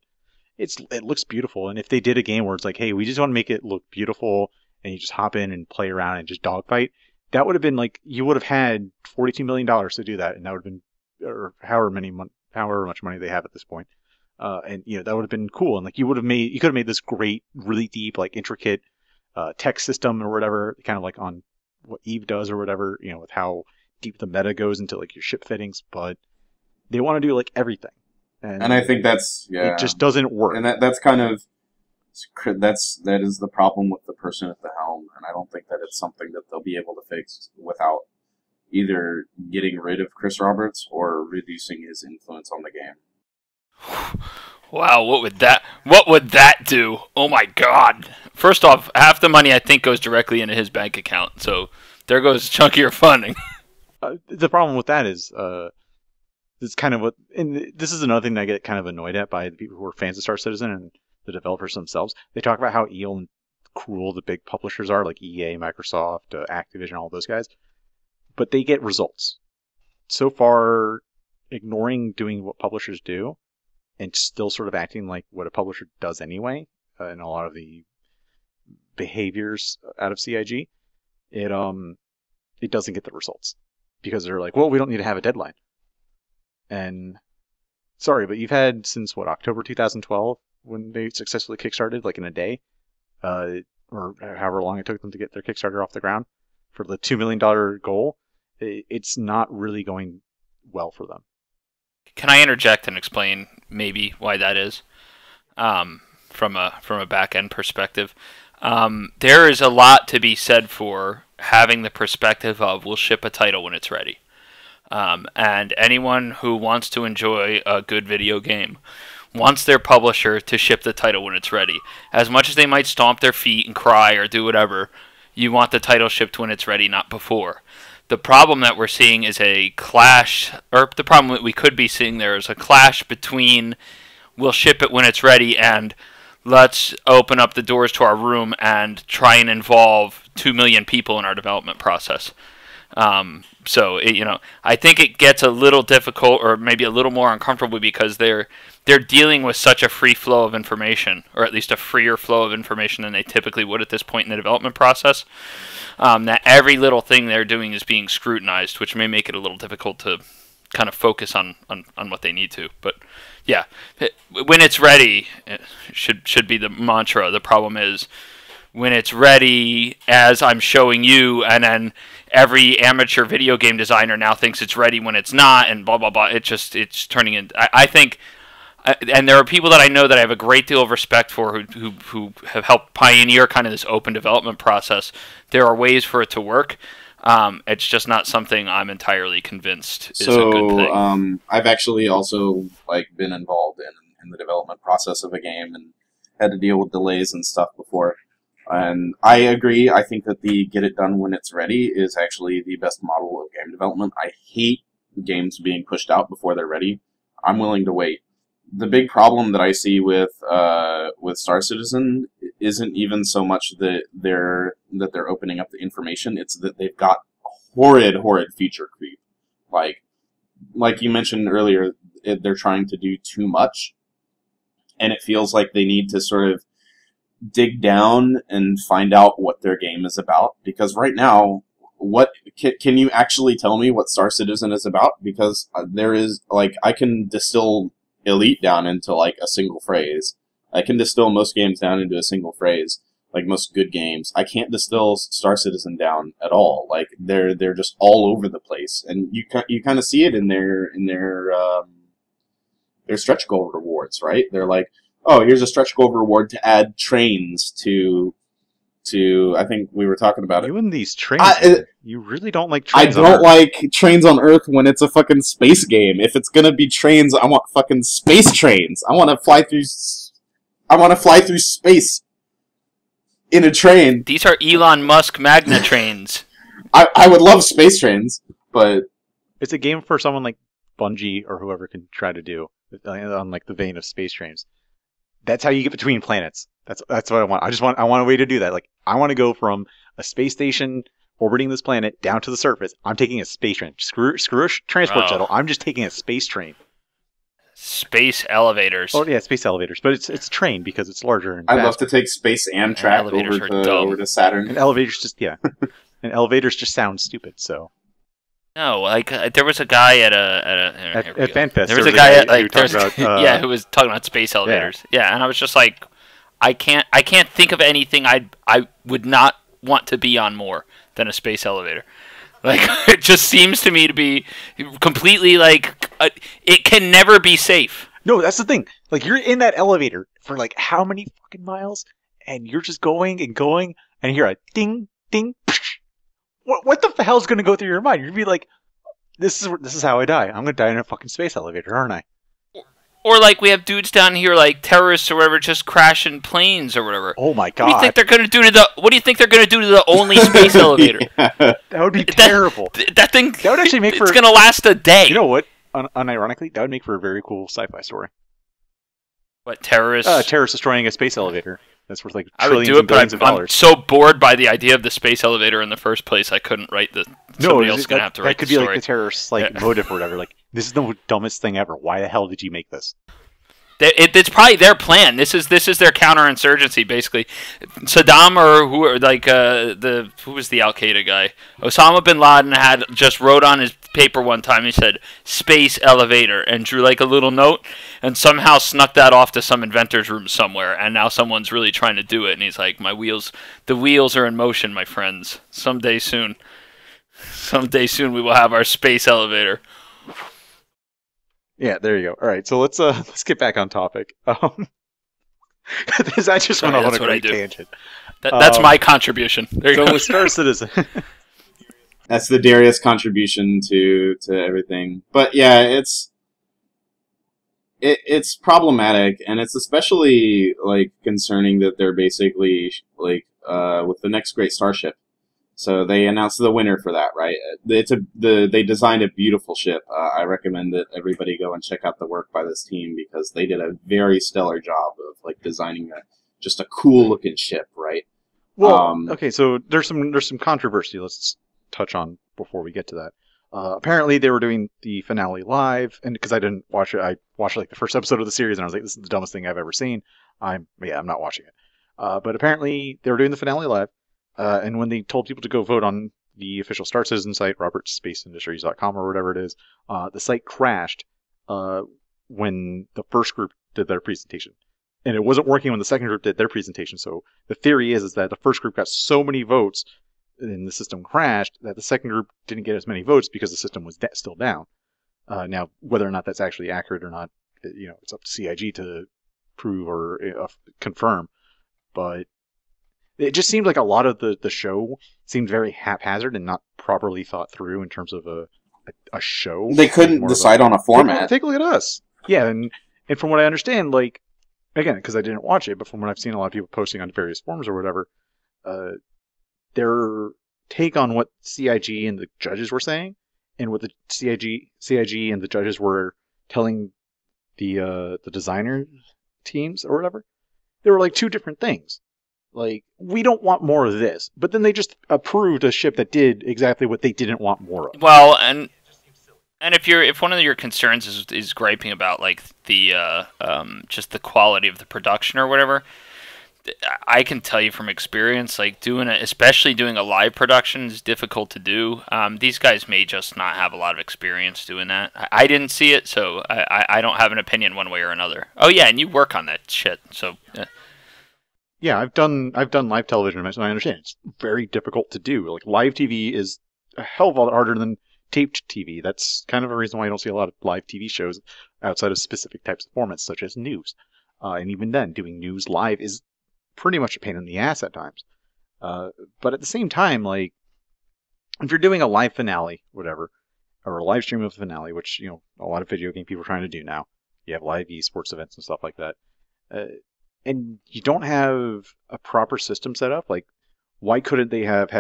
it looks beautiful. And if they did a game where it's like, hey, we just want to make it look beautiful, and you just hop in and play around and just dogfight, that would have been like, you would have had $42 million to do that, and that would have been, or however much money they have at this point. And that would have been cool. And like you could have made this great, really deep, like intricate tech system or whatever, kind of like on what Eve does or whatever, with how deep the meta goes into like your ship fittings. But they want to do like everything. And I think it just doesn't work. And that's kind of, that is the problem with the person at the helm, and I don't think that it's something that they'll be able to fix without either getting rid of Chris Roberts or reducing his influence on the game. Wow, what would that do? Oh my God! First off, half the money I think goes directly into his bank account, so there goes chunkier funding. The problem with that is, it's kind of and this is another thing that I get kind of annoyed at by the people who are fans of Star Citizen and the developers themselves. They talk about how evil and cruel the big publishers are, like EA, Microsoft, Activision, all those guys. But they get results. So far, ignoring doing what publishers do and still sort of acting like what a publisher does anyway, in a lot of the behaviors out of CIG, it doesn't get the results. Because they're like, well, we don't need to have a deadline. And sorry, but you've had since October 2012 when they successfully kickstarted, like in a day, or however long it took them to get their Kickstarter off the ground for the $2 million goal. It's not really going well for them. Can I interject and explain maybe why that is, from a back end perspective? There is a lot to be said for having the perspective of we'll ship a title when it's ready. And anyone who wants to enjoy a good video game wants their publisher to ship the title when it's ready. As much as they might stomp their feet and cry or do whatever, you want the title shipped when it's ready, not before. The problem that we're seeing is a clash, or the problem that we could be seeing there is a clash between we'll ship it when it's ready and let's open up the doors to our room and try and involve 2 million people in our development process. So I think it gets a little difficult, or maybe a little more uncomfortable, because they're dealing with such a free flow of information, or at least a freer flow of information than they typically would at this point in the development process. That every little thing they're doing is being scrutinized, which may make it a little difficult to kind of focus on what they need to. But yeah, when it's ready, it should be the mantra. The problem is when it's ready, as I'm showing you, and then every amateur video game designer now thinks it's ready when it's not, and blah blah blah. It's turning in. I think, and there are people that I know that I have a great deal of respect for who have helped pioneer kind of this open development process. There are ways for it to work. It's just not something I'm entirely convinced is a good thing. I've actually also been involved in the development process of a game and had to deal with delays and stuff before. And I agree. I think that the get it done when it's ready is actually the best model of game development. I hate games being pushed out before they're ready. I'm willing to wait. The big problem that I see with Star Citizen isn't even so much that they're opening up the information. It's that they've got horrid feature creep. Like you mentioned earlier, they're trying to do too much, and it feels like they need to sort of dig down and find out what their game is about. Because right now, what can you actually tell me what Star Citizen is about? Because there is I can distill Elite down into a single phrase. I can distill most games down into a single phrase, like most good games. I can't distill Star Citizen down at all. They're just all over the place, and you kind of see it in their stretch goal rewards, right? They're like, oh, here's a stretch goal reward to add trains to. I think we were talking about it. You and these trains, you really don't like trains. I don't like trains on Earth when it's a fucking space game. If it's gonna be trains, I want fucking space trains. I want to fly through space in a train. These are Elon Musk Magna trains. I would love space trains, but it's a game for someone like Bungie or whoever can try to do on the vein of space trains. That's how you get between planets. That's what I want. I want a way to do that. I want to go from a space station orbiting this planet down to the surface. I'm taking a space train. Screw a transport shuttle. I'm just taking a space train. Space elevators. Oh yeah, space elevators, but it's train because it's larger and I'd love faster. to take Space Amtrak over to Saturn. And elevators just and elevators just sound stupid. So No, like there was a guy at FanFest. There was a guy about, who was talking about space elevators. Yeah, and I was just like, I can't think of anything I would not want to be on more than a space elevator. Like it just seems to me to be completely like it can never be safe. No, that's the thing. Like you're in that elevator for like how many fucking miles, and you're just going and going, and you hear a ding ding. What the hell's gonna go through your mind? You'd be like, this is how I die. I'm gonna die in a fucking space elevator, aren't I? Or like we have dudes down here like terrorists or whatever just crashing planes or whatever. Oh my god! What do you think they're gonna do to the only space elevator? Yeah. That would be terrible. That thing. That would actually make for. It's gonna last a day. You know what? Unironically, that would make for a very cool sci-fi story. What terrorists? Terrorists destroying a space elevator. That's worth like I would trillions do it, and billions of but I'm dollars. so bored by the idea of the space elevator in the first place. I couldn't write the. Somebody else is gonna have to write that could the be story. like the terrorists' motive or whatever. Like this is the dumbest thing ever. Why the hell did you make this? It's probably their plan. This is their counterinsurgency, basically. Saddam who was the Al Qaeda guy? Osama bin Laden had just wrote on his paper one time. He said space elevator and drew like a little note, and somehow snuck that off to some inventor's room somewhere. And now someone's really trying to do it. And he's like, the wheels are in motion, my friends. Someday soon we will have our space elevator. Yeah, there you go. All right, so let's get back on topic. Because I just went off on a great tangent. That's my contribution. There you go. With Star Citizen, that's the Darius contribution to everything. But yeah, it's problematic, and it's especially like concerning that they're basically like with the next great Starship. So they announced the winner for that, right? They designed a beautiful ship. I recommend that everybody go and check out the work by this team because they did a very stellar job of like designing just a cool looking ship, right? Well, okay, so there's some controversy. Let's touch on before we get to that. Apparently, they were doing the finale live, and because I didn't watch it, I watched like the first episode of the series, and I was like, "This is the dumbest thing I've ever seen." I'm not watching it. But apparently, they were doing the finale live. And when they told people to go vote on the official Star Citizen site, robertsspaceindustries.com or whatever it is, the site crashed when the first group did their presentation. And it wasn't working when the second group did their presentation. So the theory is that the first group got so many votes and the system crashed that the second group didn't get as many votes because the system was still down. Now, whether or not that's actually accurate or not, it's up to CIG to prove or confirm. But it just seemed like a lot of the show seemed very haphazard and not properly thought through in terms of a show. They couldn't decide on a format. Take a look at us. Yeah, and from what I understand, like, again, because I didn't watch it, but from what I've seen a lot of people posting on various forums or whatever, their take on what CIG and the judges were saying and what the CIG and the judges were telling the designer teams or whatever, they were like two different things. Like, we don't want more of this. But then they just approved a ship that did exactly what they didn't want more of. Well, and if one of your concerns is griping about like the just the quality of the production or whatever, I can tell you from experience, like especially doing a live production is difficult to do. These guys may just not have a lot of experience doing that. I didn't see it, so I don't have an opinion one way or another. Oh yeah, and you work on that shit, so. Yeah, I've done live television, and I understand it's very difficult to do. Like, live TV is a hell of a lot harder than taped TV. That's kind of a reason why I don't see a lot of live TV shows outside of specific types of formats, such as news. And even then, doing news live is pretty much a pain in the ass at times. But at the same time, like, if you're doing a live finale, whatever, or a live stream of a finale, which, a lot of video game people are trying to do now. You have live esports events and stuff like that. And you don't have a proper system set up. Like, why couldn't they have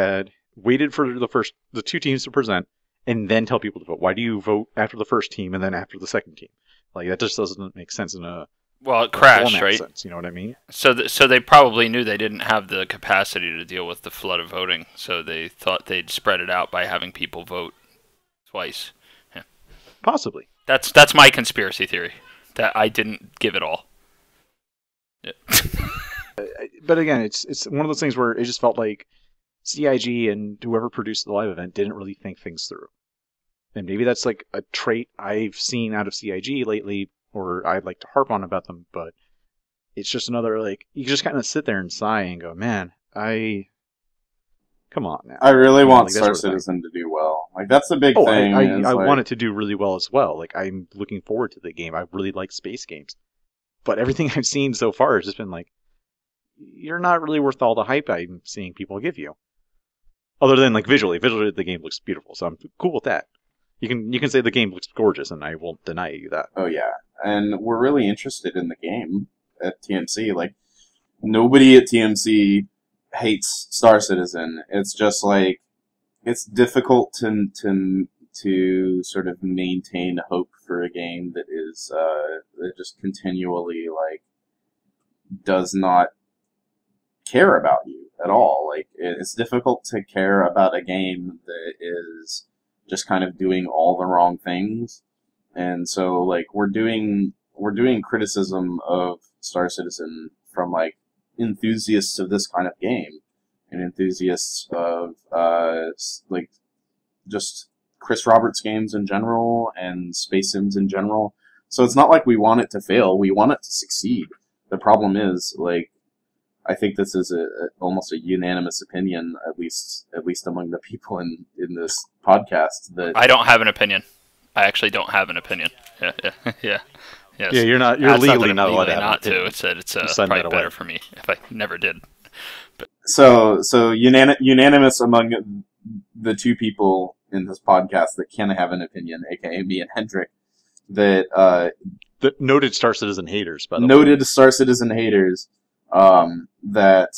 waited for the two teams to present and then tell people to vote? Why do you vote after the first team and then after the second team? Like, that just doesn't make sense in a it crashed, right? Sense, you know what I mean? So they probably knew they didn't have the capacity to deal with the flood of voting, so they thought they'd spread it out by having people vote twice. Yeah. Possibly. That's my conspiracy theory. that I didn't give it all. Yeah. But again, it's one of those things where it just felt like CIG and whoever produced the live event didn't really think things through. And maybe that's like a trait I've seen out of CIG lately, or I'd like to harp on about them, but it's just another, like, you just kind of sit there and sigh and go, man, come on now. I really want Star Citizen to do well. Like, that's the big thing. I want it to do really well as well. Like, I'm looking forward to the game. I really like space games. But everything I've seen so far has just been like, you're not really worth all the hype I'm seeing people give you. Other than, like, visually the game looks beautiful, so I'm cool with that. You can say the game looks gorgeous, and I won't deny you that. Oh yeah, and we're really interested in the game at TMC. Like, nobody at TMC hates Star Citizen. It's just like, it's difficult to sort of maintain hope for a game that is that just continually, like, does not care about you at all. Like, it's difficult to care about a game that is just kind of doing all the wrong things. And so, like, we're doing criticism of Star Citizen from, like, enthusiasts of this kind of game and enthusiasts of like, just Chris Roberts games in general and Space Sims in general. So it's not like we want it to fail, we want it to succeed. The problem is, like, I think this is almost a unanimous opinion, at least among the people in this podcast, that I don't have an opinion. I actually don't have an opinion. Yeah. Yes. Yeah, you're legally not allowed to have not to. It's probably better for me if I never did. But. So unanimous among the two people in this podcast that can have an opinion, aka me and Hendrik, that the noted Star Citizen haters, by the way. Noted Star Citizen haters. That,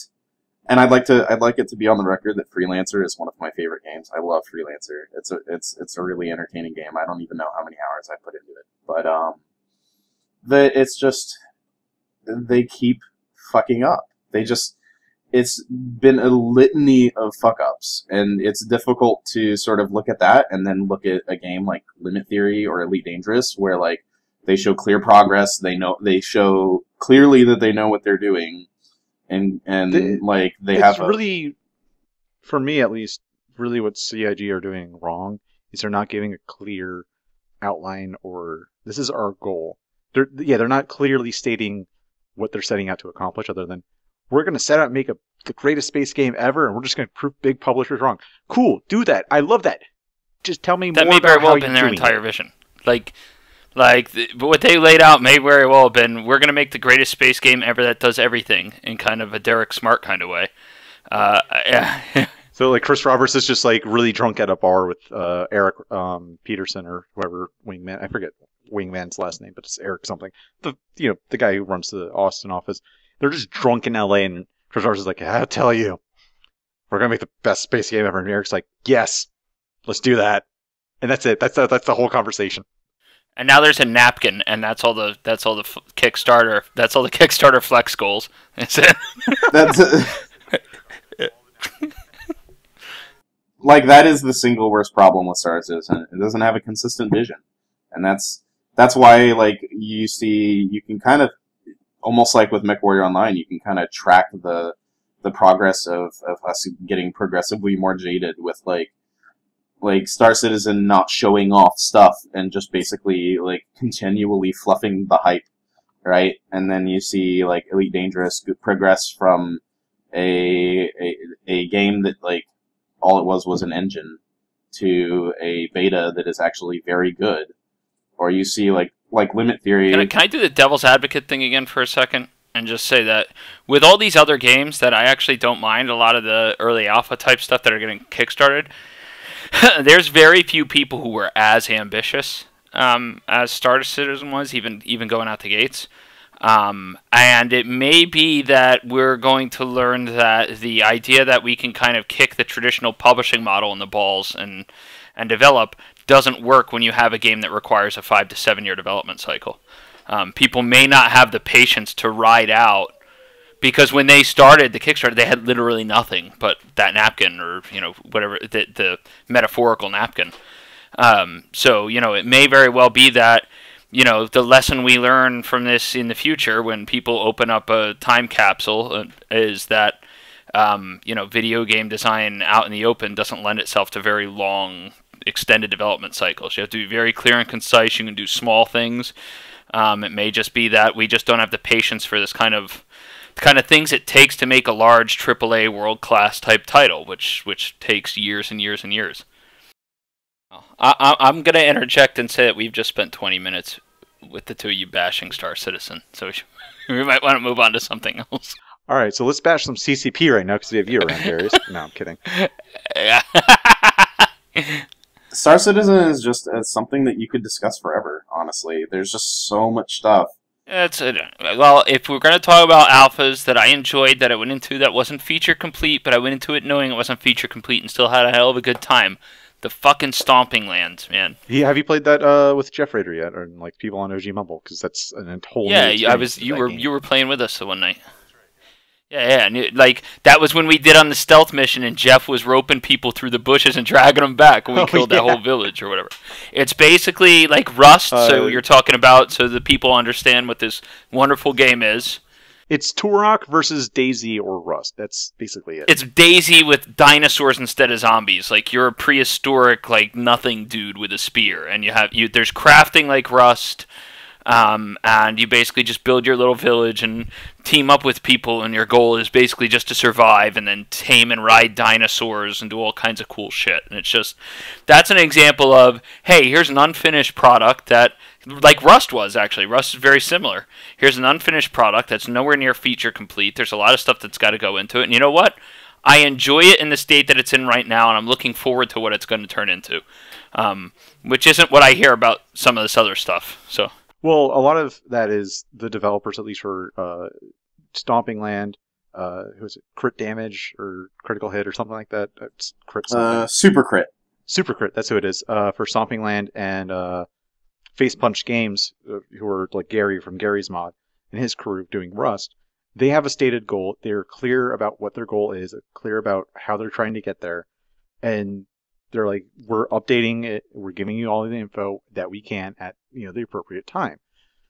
and I'd like it to be on the record that Freelancer is one of my favorite games. I love Freelancer. It's a really entertaining game. I don't even know how many hours I put into it, but it's just, they keep fucking up. It's been a litany of fuck-ups, and it's difficult to sort of look at that and then look at a game like Limit Theory or Elite Dangerous, where, like, they show clear progress. They show clearly that they know what they're doing, and like, they have. It's really, for me at least, really what CIG are doing wrong is they're not giving a clear outline, or this is our goal. They're not clearly stating what they're setting out to accomplish, other than, we're going to set out and make the greatest space game ever, and we're just going to prove big publishers wrong. Cool, do that. I love that. Just tell me more about how you're doing it. That may very well have been their entire vision. But what they laid out may very well have been, we're going to make the greatest space game ever that does everything, in kind of a Derek Smart kind of way. Yeah. So, like, Chris Roberts is just, like, really drunk at a bar with Eric Peterson or whoever, Wingman. I forget Wingman's last name, but it's Eric something. The guy who runs the Austin office. They're just drunk in LA, and Chris Roberts is like, I'll tell you, we're going to make the best space game ever. And Eric's like, yes, let's do that. And that's it. That's the whole conversation. And now there's a napkin, and that's all the Kickstarter. That's all the Kickstarter flex goals. Like, that is the single worst problem with Star Citizen. It doesn't have a consistent vision, and that's why, like, you can kind of, almost like with MechWarrior Online, you can kind of track the progress of us getting progressively more jaded with, like Star Citizen not showing off stuff and just basically, like, continually fluffing the hype, right? And then you see, like, Elite Dangerous progress from a game that, like, all it was an engine to a beta that is actually very good. Or you see, like Limit Theory. Can I do the devil's advocate thing again for a second? And just say that with all these other games that I actually don't mind, a lot of the early alpha type stuff that are getting kickstarted, there's very few people who were as ambitious as Star Citizen was, even going out the gates. And it may be that we're going to learn that the idea that we can kind of kick the traditional publishing model in the balls and develop doesn't work when you have a game that requires a 5 to 7 year development cycle. People may not have the patience to ride out, because when they started the Kickstarter, they had literally nothing but that napkin, or whatever, the metaphorical napkin. So it may very well be that the lesson we learn from this in the future when people open up a time capsule is that, video game design out in the open doesn't lend itself to very long, extended development cycles. You have to be very clear and concise. You can do small things. It may just be that we just don't have the patience for this kind of things it takes to make a large AAA world-class type title, which takes years and years and years. I'm going to interject and say that we've just spent 20 minutes with the two of you bashing Star Citizen, so we might want to move on to something else. All right, so let's bash some CCP right now because we have you around, Darius. No, I'm kidding. Star Citizen is just something that you could discuss forever, honestly. There's just so much stuff. Well, if we're going to talk about alphas that I enjoyed, that I went into that wasn't feature complete, but I went into it knowing it wasn't feature complete and still had a hell of a good time. The fucking Stomping Lands, man. Yeah, have you played that with Jeff Rader yet, or like people on OG Mumble? Because that's an whole new experience. You were playing with us the one night. Yeah, and that was when we did on the stealth mission, and Jeff was roping people through the bushes and dragging them back when we killed that whole village or whatever. It's basically like Rust, so you're talking about, so the people understand what this wonderful game is. It's Turok versus Daisy or Rust. That's basically it. It's Daisy with dinosaurs instead of zombies. Like, you're a prehistoric, nothing dude with a spear, and there's crafting like Rust. And you basically just build your little village and team up with people, and your goal is basically just to survive and then tame and ride dinosaurs and do all kinds of cool shit. And that's an example of, hey, here's an unfinished product that, like Rust was, actually. Rust is very similar. Here's an unfinished product that's nowhere near feature complete. There's a lot of stuff that's got to go into it. And you know what? I enjoy it in the state that it's in right now, and I'm looking forward to what it's going to turn into. Which isn't what I hear about some of this other stuff, so... Well, a lot of that is the developers, at least for Stomping Land, who is it, Crit Damage or Critical Hit or something like that? It's Crit something. Super Crit. Super Crit, that's who it is. For Stomping Land and Face Punch Games, who are like Gary from Gary's Mod and his crew doing Rust, they have a stated goal. They're clear about what their goal is, clear about how they're trying to get there, and they're like, we're updating it, we're giving you all the info that we can at the appropriate time.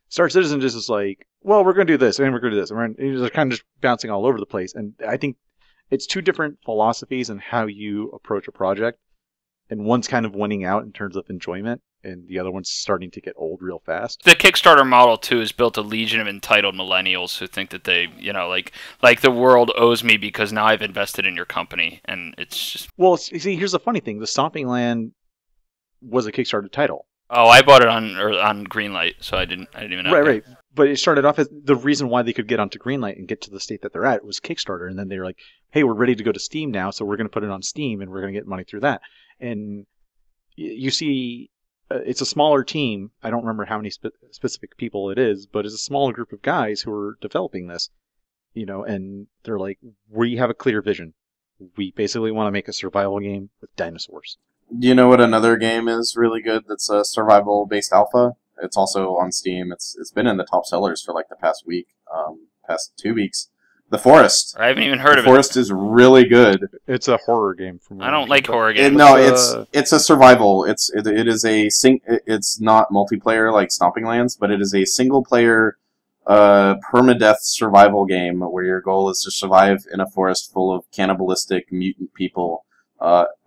Star Citizen just is like, well, we're going to do this, and we're going to do this. And they're kind of just bouncing all over the place. And I think it's two different philosophies in how you approach a project. And one's kind of winning out in terms of enjoyment, and the other one's starting to get old real fast. The Kickstarter model, too, has built a legion of entitled millennials who think that they, like the world owes me because now I've invested in your company. And it's just... Well, see, here's the funny thing. The Stomping Land was a Kickstarter title. Oh, I bought it on Greenlight, so I didn't even know. Right. But it started off as the reason why they could get onto Greenlight and get to the state that they're at was Kickstarter. And then they were like, hey, we're ready to go to Steam now, so we're going to put it on Steam, and we're going to get money through that. And you see, it's a smaller team. I don't remember how many specific people it is, but it's a smaller group of guys who are developing this, and they're like, we have a clear vision. We basically want to make a survival game with dinosaurs. Do you know what another game is really good that's a survival-based alpha? It's also on Steam. It's been in the top sellers for like the past week, past 2 weeks. The Forest. I haven't even heard of it. The Forest is really good. It's a horror game. I don't like horror games. It's a survival. It is it's not multiplayer like Stomping Lands, but it is a single-player permadeath survival game where your goal is to survive in a forest full of cannibalistic mutant people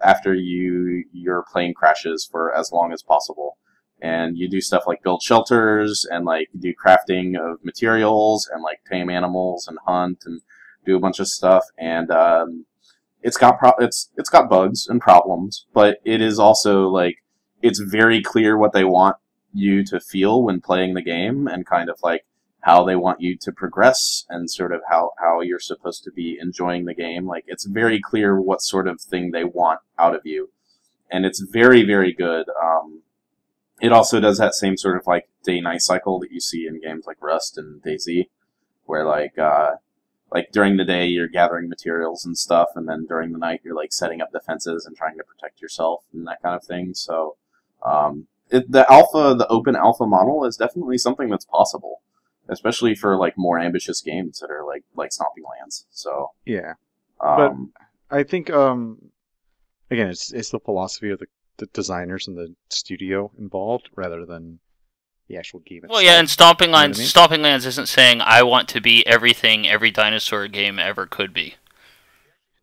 after your plane crashes for as long as possible. And you do stuff like build shelters and like do crafting of materials and like tame animals and hunt and do a bunch of stuff. And it's got bugs and problems, but it is also like it's very clear what they want you to feel when playing the game and kind of like how they want you to progress and sort of how you're supposed to be enjoying the game. Like it's very clear what sort of thing they want out of you, and it's very, very good. It also does that same sort of like day-night cycle that you see in games like Rust and DayZ, where like during the day you're gathering materials and stuff, and then during the night you're like setting up defenses and trying to protect yourself and that kind of thing. So the open alpha model is definitely something that's possible, especially for like more ambitious games that are like Stomping Lands. So yeah, but I think again it's the philosophy of the designers and the studio involved rather than the actual game itself. Well, yeah, and Stomping You know what I Lands, mean? Stomping Lands isn't saying I want to be everything every dinosaur game ever could be.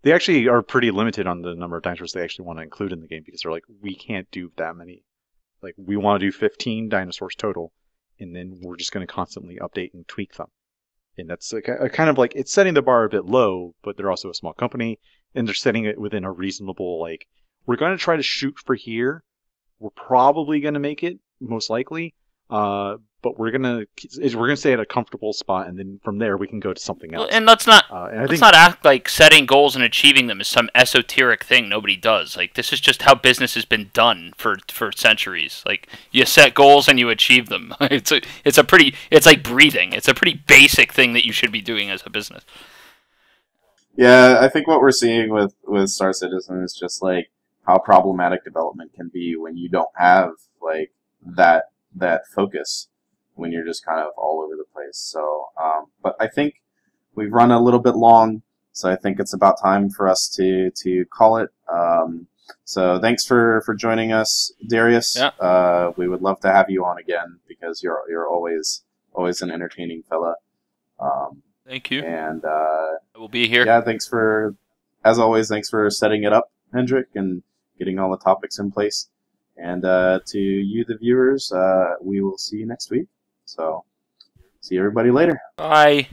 They actually are pretty limited on the number of dinosaurs they actually want to include in the game because they're like, we can't do that many. Like, we want to do 15 dinosaurs total, and then we're just going to constantly update and tweak them. And that's a kind of like, it's setting the bar a bit low, but they're also a small company, and they're setting it within a reasonable, like, we're going to try to shoot for here. We're probably going to make it, most likely. But we're gonna stay at a comfortable spot, and then from there we can go to something else. Well, and let's not and not act like setting goals and achieving them is some esoteric thing nobody does. Like, this is just how business has been done for centuries. Like, you set goals and you achieve them. It's like breathing. It's a pretty basic thing that you should be doing as a business. Yeah, I think what we're seeing with Star Citizen is just like how problematic development can be when you don't have like that focus, when you're just kind of all over the place. So, but I think we've run a little bit long, so I think it's about time for us to call it. So thanks for joining us, Darius. Yeah. We would love to have you on again because you're always an entertaining fella. Thank you. And I will be here. Yeah, as always, thanks for setting it up, Hendrik, and getting all the topics in place. And to you, the viewers, we will see you next week. So, see everybody later. Bye.